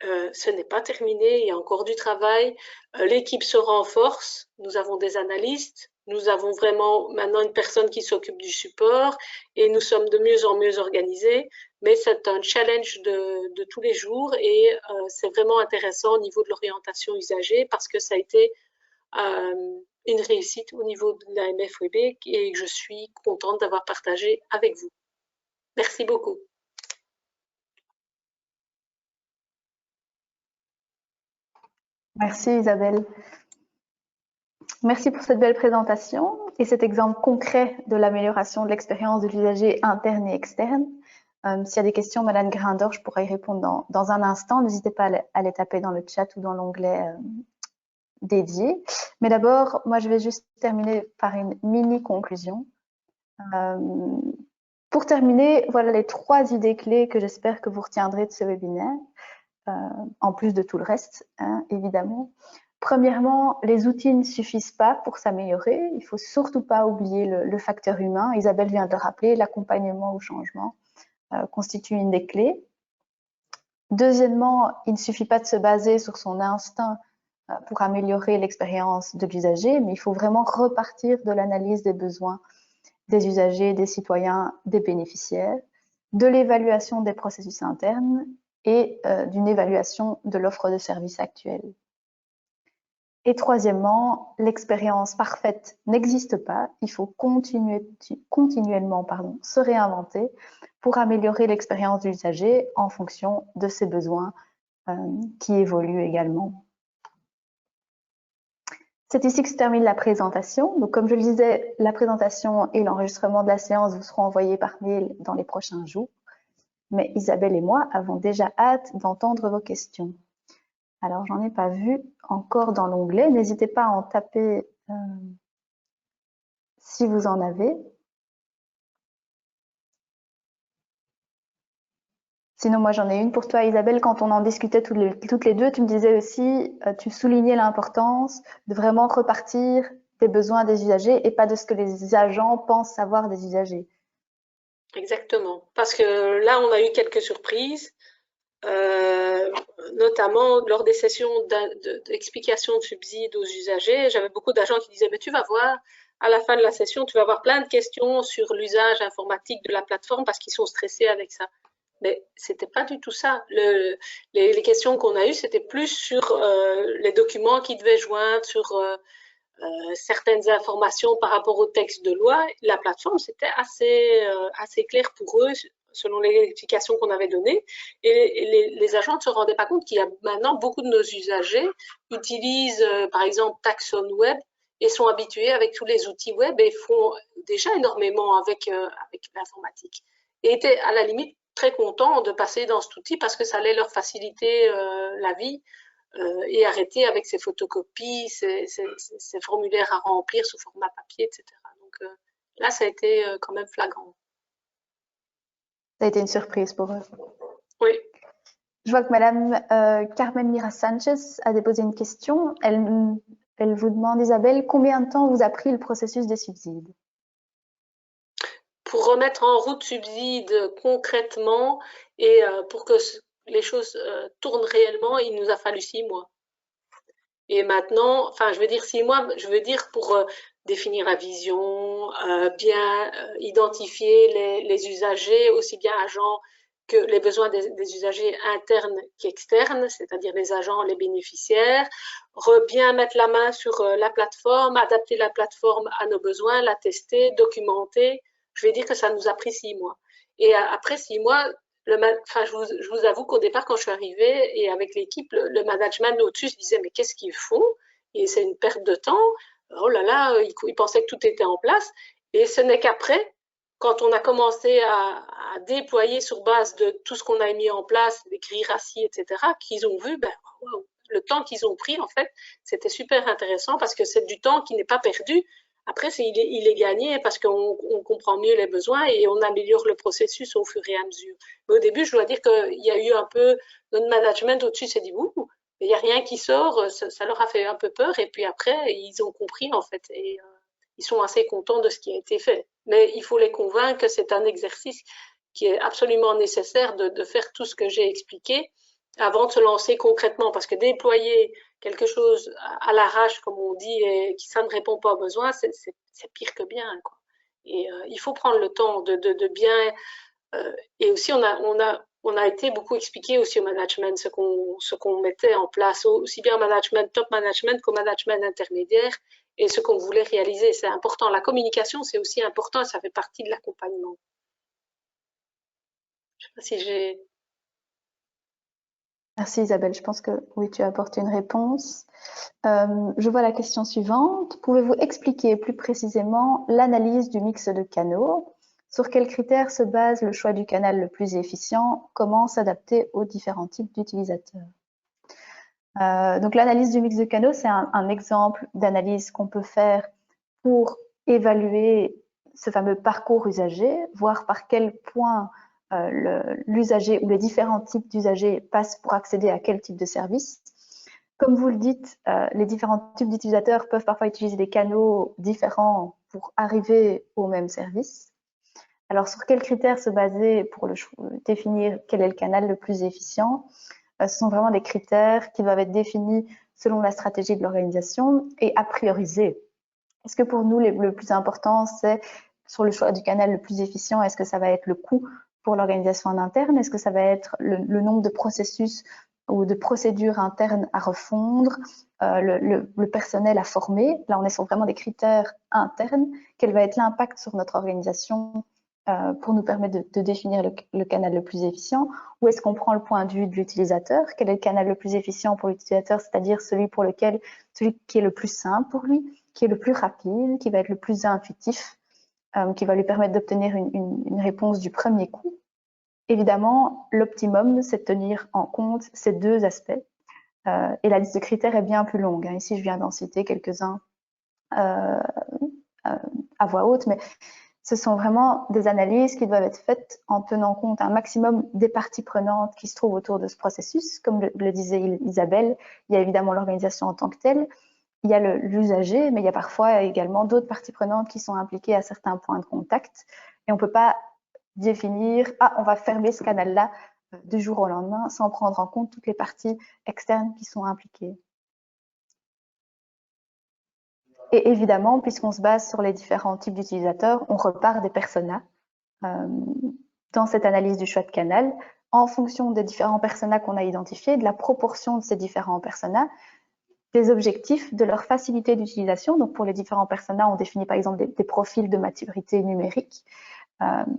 Ce n'est pas terminé, il y a encore du travail. L'équipe se renforce, nous avons des analystes, nous avons vraiment maintenant une personne qui s'occupe du support et nous sommes de mieux en mieux organisés, mais c'est un challenge de tous les jours et c'est vraiment intéressant au niveau de l'orientation usagée parce que ça a été une réussite au niveau de la MFWB et je suis contente d'avoir partagé avec vous. Merci beaucoup. Merci Isabelle. Merci pour cette belle présentation et cet exemple concret de l'amélioration de l'expérience de l'usager interne et externe. S'il y a des questions, Madame Grindor, je pourrai y répondre dans un instant. N'hésitez pas à les taper dans le chat ou dans l'onglet dédié. Mais d'abord, moi, je vais juste terminer par une mini conclusion. Pour terminer, voilà les 3 idées clés que j'espère que vous retiendrez de ce webinaire, en plus de tout le reste, hein, évidemment. Premièrement, les outils ne suffisent pas pour s'améliorer. Il ne faut surtout pas oublier le facteur humain. Isabelle vient de le rappeler, l'accompagnement au changement constitue une des clés. Deuxièmement, il ne suffit pas de se baser sur son instinct pour améliorer l'expérience de l'usager, mais il faut vraiment repartir de l'analyse des besoins des usagers, des citoyens, des bénéficiaires, de l'évaluation des processus internes et d'une évaluation de l'offre de services actuelle. Et troisièmement, l'expérience parfaite n'existe pas. Il faut continuellement se réinventer pour améliorer l'expérience de l'usager en fonction de ses besoins qui évoluent également. C'est ici que se termine la présentation. Donc, comme je le disais, la présentation et l'enregistrement de la séance vous seront envoyés par mail dans les prochains jours. Mais Isabelle et moi avons déjà hâte d'entendre vos questions. Alors, j'en ai pas vu encore dans l'onglet. N'hésitez pas à en taper si vous en avez. Sinon, moi, j'en ai une pour toi, Isabelle. Quand on en discutait toutes les deux, tu me disais aussi, tu soulignais l'importance de vraiment repartir des besoins des usagers et pas de ce que les agents pensent savoir des usagers. Exactement. Parce que là, on a eu quelques surprises, notamment lors des sessions d'explication de subsides aux usagers. J'avais beaucoup d'agents qui disaient, mais tu vas voir, à la fin de la session, tu vas avoir plein de questions sur l'usage informatique de la plateforme parce qu'ils sont stressés avec ça. Mais c'était pas du tout ça. Les questions qu'on a eues, c'était plus sur les documents qu'ils devaient joindre, sur certaines informations par rapport au texte de loi. La plateforme, c'était assez clair pour eux, selon les explications qu'on avait données. Et les agents ne se rendaient pas compte qu'il y a maintenant beaucoup de nos usagers utilisent, par exemple, Taxon Web et sont habitués avec tous les outils web et font déjà énormément avec l'informatique. Et étaient à la limite très contents de passer dans cet outil parce que ça allait leur faciliter la vie et arrêter avec ces photocopies, ces formulaires à remplir sous format papier, etc. Donc là, ça a été quand même flagrant. Ça a été une surprise pour eux. Oui. Je vois que Madame Carmen Mira Sanchez a déposé une question. Elle vous demande, Isabelle, combien de temps vous a pris le processus des subsides? Pour remettre en route subsides concrètement et pour que les choses tournent réellement, il nous a fallu 6 mois. Et maintenant, enfin, je veux dire 6 mois, je veux dire pour définir la vision, bien identifier les usagers, aussi bien agents que les besoins des usagers internes qu'externes, c'est-à-dire les agents, les bénéficiaires, bien mettre la main sur la plateforme, adapter la plateforme à nos besoins, la tester, documenter. Je vais dire que ça nous a pris 6 mois. Et après 6 mois, enfin, je vous avoue qu'au départ, quand je suis arrivée et avec l'équipe, le management au-dessus se disait mais qu'est-ce qu'ils font? Et c'est une perte de temps. Oh là là, ils pensaient que tout était en place. Et ce n'est qu'après, quand on a commencé à déployer sur base de tout ce qu'on a mis en place, des grilles racis, etc., qu'ils ont vu, ben, wow, le temps qu'ils ont pris, en fait, c'était super intéressant parce que c'est du temps qui n'est pas perdu. Après, il est gagné parce qu'on comprend mieux les besoins et on améliore le processus au fur et à mesure. Mais au début, je dois dire qu'il y a eu un peu, notre management au-dessus s'est dit, ouh, il n'y a rien qui sort, ça leur a fait un peu peur. Et puis après, ils ont compris, en fait, et ils sont assez contents de ce qui a été fait. Mais il faut les convaincre que c'est un exercice qui est absolument nécessaire de faire tout ce que j'ai expliqué avant de se lancer concrètement. Parce que déployer quelque chose à l'arrache, comme on dit, et qui ça ne répond pas aux besoins, c'est pire que bien, quoi. Et il faut prendre le temps de bien. Et aussi, on a été beaucoup expliqué aussi au management ce qu'on mettait en place, aussi bien au management, top management qu'au management intermédiaire, et ce qu'on voulait réaliser. C'est important. La communication, c'est aussi important, ça fait partie de l'accompagnement. Je ne sais pas si j'ai... Merci Isabelle, je pense que oui, tu as apporté une réponse. Je vois la question suivante. Pouvez-vous expliquer plus précisément l'analyse du mix de canaux? Sur quels critères se base le choix du canal le plus efficient? Comment s'adapter aux différents types d'utilisateurs? Donc l'analyse du mix de canaux, c'est un exemple d'analyse qu'on peut faire pour évaluer ce fameux parcours usager, voir par quel point l'usager ou les différents types d'usagers passent pour accéder à quel type de service. Comme vous le dites, les différents types d'utilisateurs peuvent parfois utiliser des canaux différents pour arriver au même service. Alors, sur quels critères se baser pour définir quel est le canal le plus efficient? Ce sont vraiment des critères qui doivent être définis selon la stratégie de l'organisation et à prioriser. Est-ce que pour nous, le plus important, c'est sur le choix du canal le plus efficient, est-ce que ça va être le coût pour l'organisation en interne? Est-ce que ça va être le nombre de processus ou de procédures internes à refondre, le personnel à former? Là, on est sur vraiment des critères internes. Quel va être l'impact sur notre organisation pour nous permettre de définir le canal le plus efficient? Ou est-ce qu'on prend le point de vue de l'utilisateur? Quel est le canal le plus efficient pour l'utilisateur, c'est-à-dire celui qui est le plus simple pour lui, qui est le plus rapide, qui va être le plus intuitif, qui va lui permettre d'obtenir une réponse du premier coup? Évidemment, l'optimum, c'est de tenir en compte ces deux aspects. Et la liste de critères est bien plus longue. Ici, je viens d'en citer quelques-uns à voix haute, mais ce sont vraiment des analyses qui doivent être faites en tenant compte un maximum des parties prenantes qui se trouvent autour de ce processus. Comme le disait Isabelle, il y a évidemment l'organisation en tant que telle, il y a l'usager, mais il y a parfois également d'autres parties prenantes qui sont impliquées à certains points de contact. Et on ne peut pas définir « Ah, on va fermer ce canal-là du jour au lendemain » sans prendre en compte toutes les parties externes qui sont impliquées. Et évidemment, puisqu'on se base sur les différents types d'utilisateurs, on repart des personas dans cette analyse du choix de canal en fonction des différents personas qu'on a identifiés, de la proportion de ces différents personas, des objectifs, de leur facilité d'utilisation. Donc, pour les différents personas, on définit par exemple des profils de maturité numérique.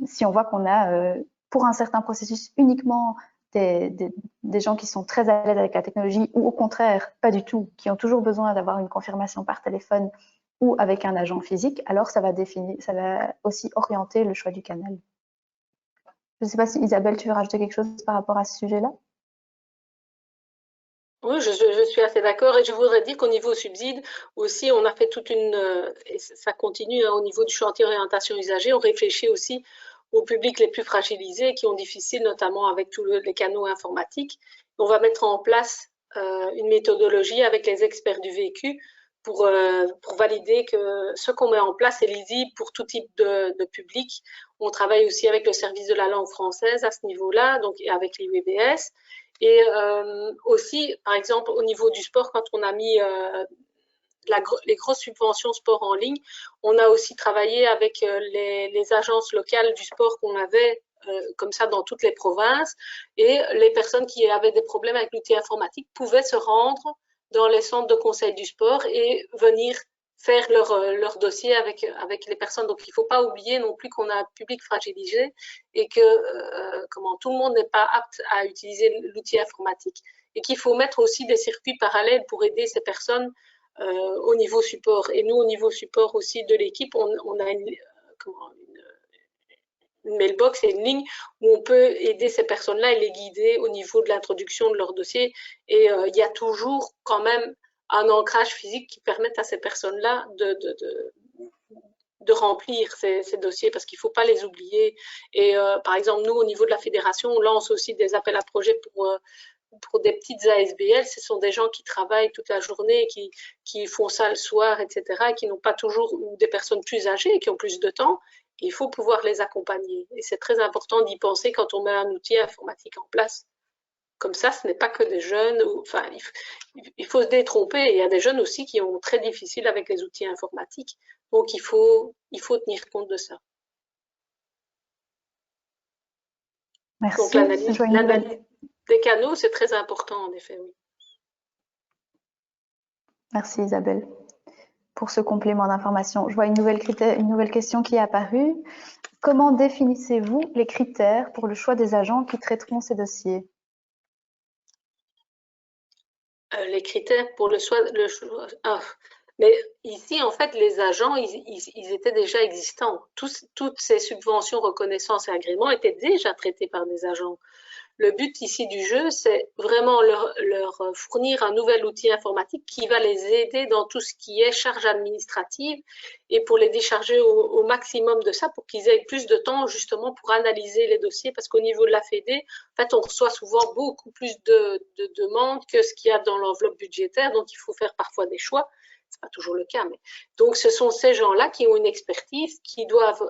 Si on voit qu'on a, pour un certain processus, uniquement des gens qui sont très à l'aise avec la technologie ou au contraire, pas du tout, qui ont toujours besoin d'avoir une confirmation par téléphone ou avec un agent physique, alors ça va aussi orienter le choix du canal. Je ne sais pas si Isabelle, tu veux rajouter quelque chose par rapport à ce sujet-là? Oui, je suis assez d'accord et je voudrais dire qu'au niveau subside aussi, on a fait et ça continue au niveau du chantier orientation usager, on réfléchit aussi aux publics les plus fragilisés qui ont difficile, notamment avec tous les canaux informatiques. On va mettre en place une méthodologie avec les experts du vécu pour valider que ce qu'on met en place est lisible pour tout type de public. On travaille aussi avec le service de la langue française à ce niveau-là, donc avec l'IWBS. Et aussi, par exemple, au niveau du sport, quand on a mis les grosses subventions sport en ligne, on a aussi travaillé avec les agences locales du sport qu'on avait comme ça dans toutes les provinces, et les personnes qui avaient des problèmes avec l'outil informatique pouvaient se rendre dans les centres de conseil du sport et venir faire leur dossier avec les personnes. Donc il ne faut pas oublier non plus qu'on a un public fragilisé et que tout le monde n'est pas apte à utiliser l'outil informatique, et qu'il faut mettre aussi des circuits parallèles pour aider ces personnes au niveau support. Et nous, au niveau support aussi de l'équipe, on a une mailbox et une ligne où on peut aider ces personnes-là et les guider au niveau de l'introduction de leur dossier. Et il y a toujours quand même un ancrage physique qui permette à ces personnes-là de remplir ces dossiers, parce qu'il ne faut pas les oublier. Et par exemple, nous, au niveau de la fédération, on lance aussi des appels à projets pour des petites ASBL. Ce sont des gens qui travaillent toute la journée, qui font ça le soir, etc., et qui n'ont pas toujours, ou des personnes plus âgées qui ont plus de temps. Il faut pouvoir les accompagner. Et c'est très important d'y penser quand on met un outil informatique en place. Comme ça, ce n'est pas que des jeunes. Enfin, il faut se détromper. Il y a des jeunes aussi qui ont très difficile avec les outils informatiques. Donc, il faut tenir compte de ça. Merci. Donc, l'analyse des canaux, c'est très important, en effet, oui. Merci Isabelle pour ce complément d'information. Je vois une nouvelle question qui est apparue. Comment définissez-vous les critères pour le choix des agents qui traiteront ces dossiers? Les critères pour le choix... Mais ici, en fait, les agents, ils étaient déjà existants. Toutes ces subventions, reconnaissance et agréments étaient déjà traités par des agents. Le but ici du jeu, c'est vraiment leur fournir un nouvel outil informatique qui va les aider dans tout ce qui est charge administrative, et pour les décharger au maximum de ça, pour qu'ils aient plus de temps justement pour analyser les dossiers, parce qu'au niveau de la Fédé, en fait, on reçoit souvent beaucoup plus de demandes que ce qu'il y a dans l'enveloppe budgétaire, donc il faut faire parfois des choix. C'est pas toujours le cas, mais donc ce sont ces gens-là qui ont une expertise, qui doivent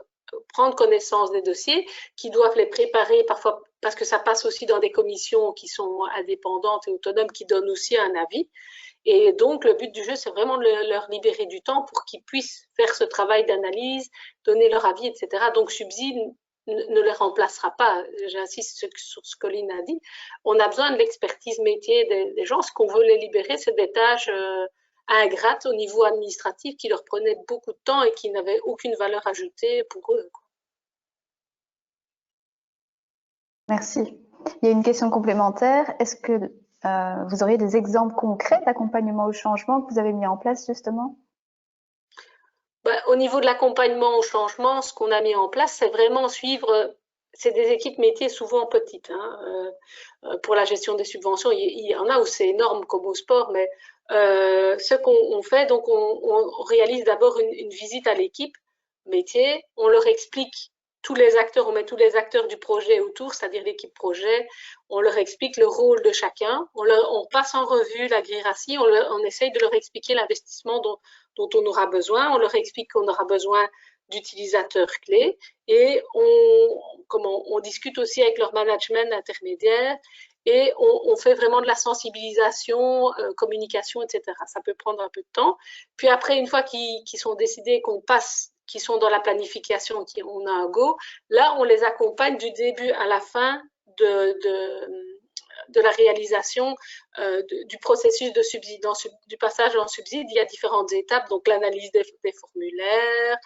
prendre connaissance des dossiers, qui doivent les préparer parfois, parce que ça passe aussi dans des commissions qui sont indépendantes et autonomes, qui donnent aussi un avis. Et donc, le but du jeu, c'est vraiment de leur libérer du temps pour qu'ils puissent faire ce travail d'analyse, donner leur avis, etc. Donc, Subside ne les remplacera pas. J'insiste sur ce que Lynn a dit. On a besoin de l'expertise métier des gens. Ce qu'on veut les libérer, c'est des tâches ingrates au niveau administratif qui leur prenaient beaucoup de temps et qui n'avaient aucune valeur ajoutée pour eux. Merci. Il y a une question complémentaire. Est-ce que vous auriez des exemples concrets d'accompagnement au changement que vous avez mis en place justement? Au niveau de l'accompagnement au changement, ce qu'on a mis en place, c'est vraiment suivre. C'est des équipes métiers souvent petites. Pour la gestion des subventions, il y en a où c'est énorme comme au sport, mais ce qu'on fait, donc on réalise d'abord une visite à l'équipe métier, on leur explique tous les acteurs, on met tous les acteurs du projet autour, c'est-à-dire l'équipe projet, on leur explique le rôle de chacun, on passe en revue la grille RACI, on essaye de leur expliquer l'investissement dont on aura besoin, on leur explique qu'on aura besoin d'utilisateurs clés, et on discute aussi avec leur management intermédiaire, et on fait vraiment de la sensibilisation, communication, etc. Ça peut prendre un peu de temps. Puis après, une fois qu'ils sont décidés, qu'ils sont dans la planification, on a un go, là, on les accompagne du début à la fin de la réalisation du processus de subside. Du passage en subside, il y a différentes étapes, donc l'analyse des formulaires,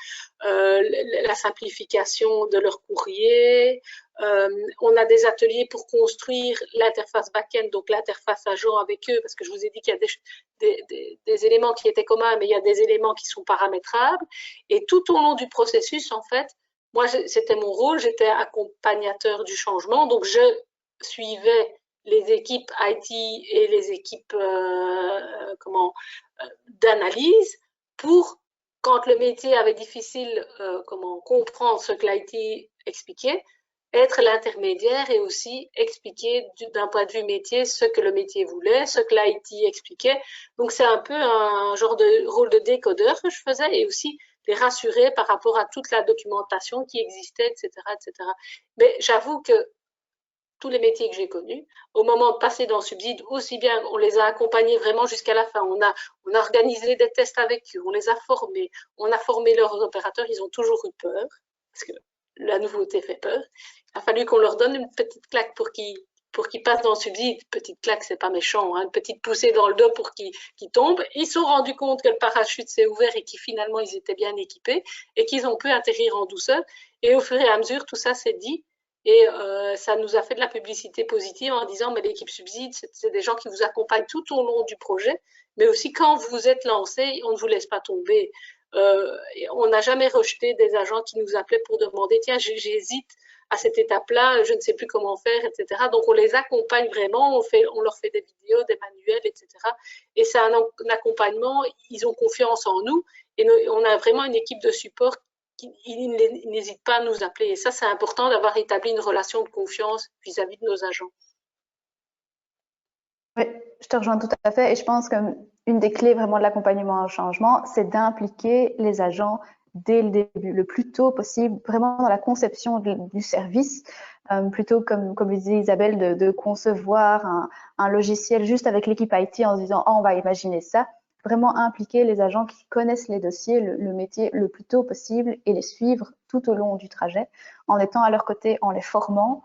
la simplification de leur courrier. On a des ateliers pour construire l'interface back-end, donc l'interface agent avec eux, parce que je vous ai dit qu'il y a des éléments qui étaient communs, mais il y a des éléments qui sont paramétrables. Et tout au long du processus, en fait, moi, c'était mon rôle, j'étais accompagnateur du changement, donc je suivais les équipes IT et les équipes d'analyse pour, quand le métier avait difficile comprendre ce que l'IT expliquait, être l'intermédiaire et aussi expliquer d'un point de vue métier ce que le métier voulait, ce que l'IT expliquait. Donc c'est un peu un genre de rôle de décodeur que je faisais et aussi les rassurer par rapport à toute la documentation qui existait, etc., etc. Mais j'avoue que tous les métiers que j'ai connus, au moment de passer dans Subside, aussi bien on les a accompagnés vraiment jusqu'à la fin, on a organisé des tests avec eux, on les a formés, on a formé leurs opérateurs, ils ont toujours eu peur, parce que la nouveauté fait peur. Il a fallu qu'on leur donne une petite claque pour qu'ils passent dans Subside. Petite claque, c'est pas méchant, hein, une petite poussée dans le dos pour qu'ils tombent. Ils se sont rendus compte que le parachute s'est ouvert et qu'ils finalement ils étaient bien équipés et qu'ils ont pu atterrir en douceur. Et au fur et à mesure, tout ça s'est dit. Et ça nous a fait de la publicité positive en disant mais l'équipe Subside, c'est des gens qui vous accompagnent tout au long du projet, mais aussi quand vous êtes lancé, on ne vous laisse pas tomber. On n'a jamais rejeté des agents qui nous appelaient pour demander tiens, j'hésite à cette étape-là, je ne sais plus comment faire, etc. Donc on les accompagne vraiment, on leur fait des vidéos, des manuels, etc. Et c'est un accompagnement, ils ont confiance en nous et on a vraiment une équipe de support qui n'hésite pas à nous appeler. Et ça, c'est important d'avoir établi une relation de confiance vis-à-vis de nos agents. Oui, je te rejoins tout à fait et je pense qu'une des clés vraiment de l'accompagnement au changement, c'est d'impliquer les agents dès le début, le plus tôt possible, vraiment dans la conception du service, plutôt comme le disait Isabelle, de concevoir un logiciel juste avec l'équipe IT en se disant oh, on va imaginer ça. Vraiment impliquer les agents qui connaissent les dossiers, le métier le plus tôt possible et les suivre tout au long du trajet, en étant à leur côté, en les formant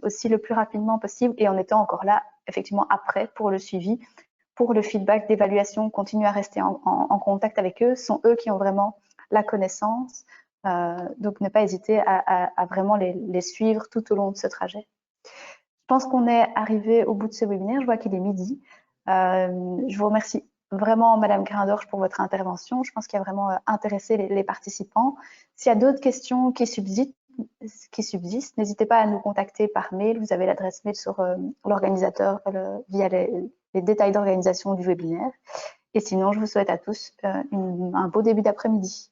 aussi le plus rapidement possible et en étant encore là effectivement après pour le suivi, pour le feedback d'évaluation, continuer à rester en contact avec eux. Ce sont eux qui ont vraiment la connaissance, donc ne pas hésiter à vraiment les suivre tout au long de ce trajet. Je pense qu'on est arrivé au bout de ce webinaire, je vois qu'il est midi. Je vous remercie vraiment Madame Grindorge pour votre intervention, je pense qu'il a vraiment intéressé les participants. S'il y a d'autres questions qui subsistent, n'hésitez pas à nous contacter par mail. Vous avez l'adresse mail sur l'organisateur via les détails d'organisation du webinaire. Et sinon, je vous souhaite à tous un beau début d'après-midi.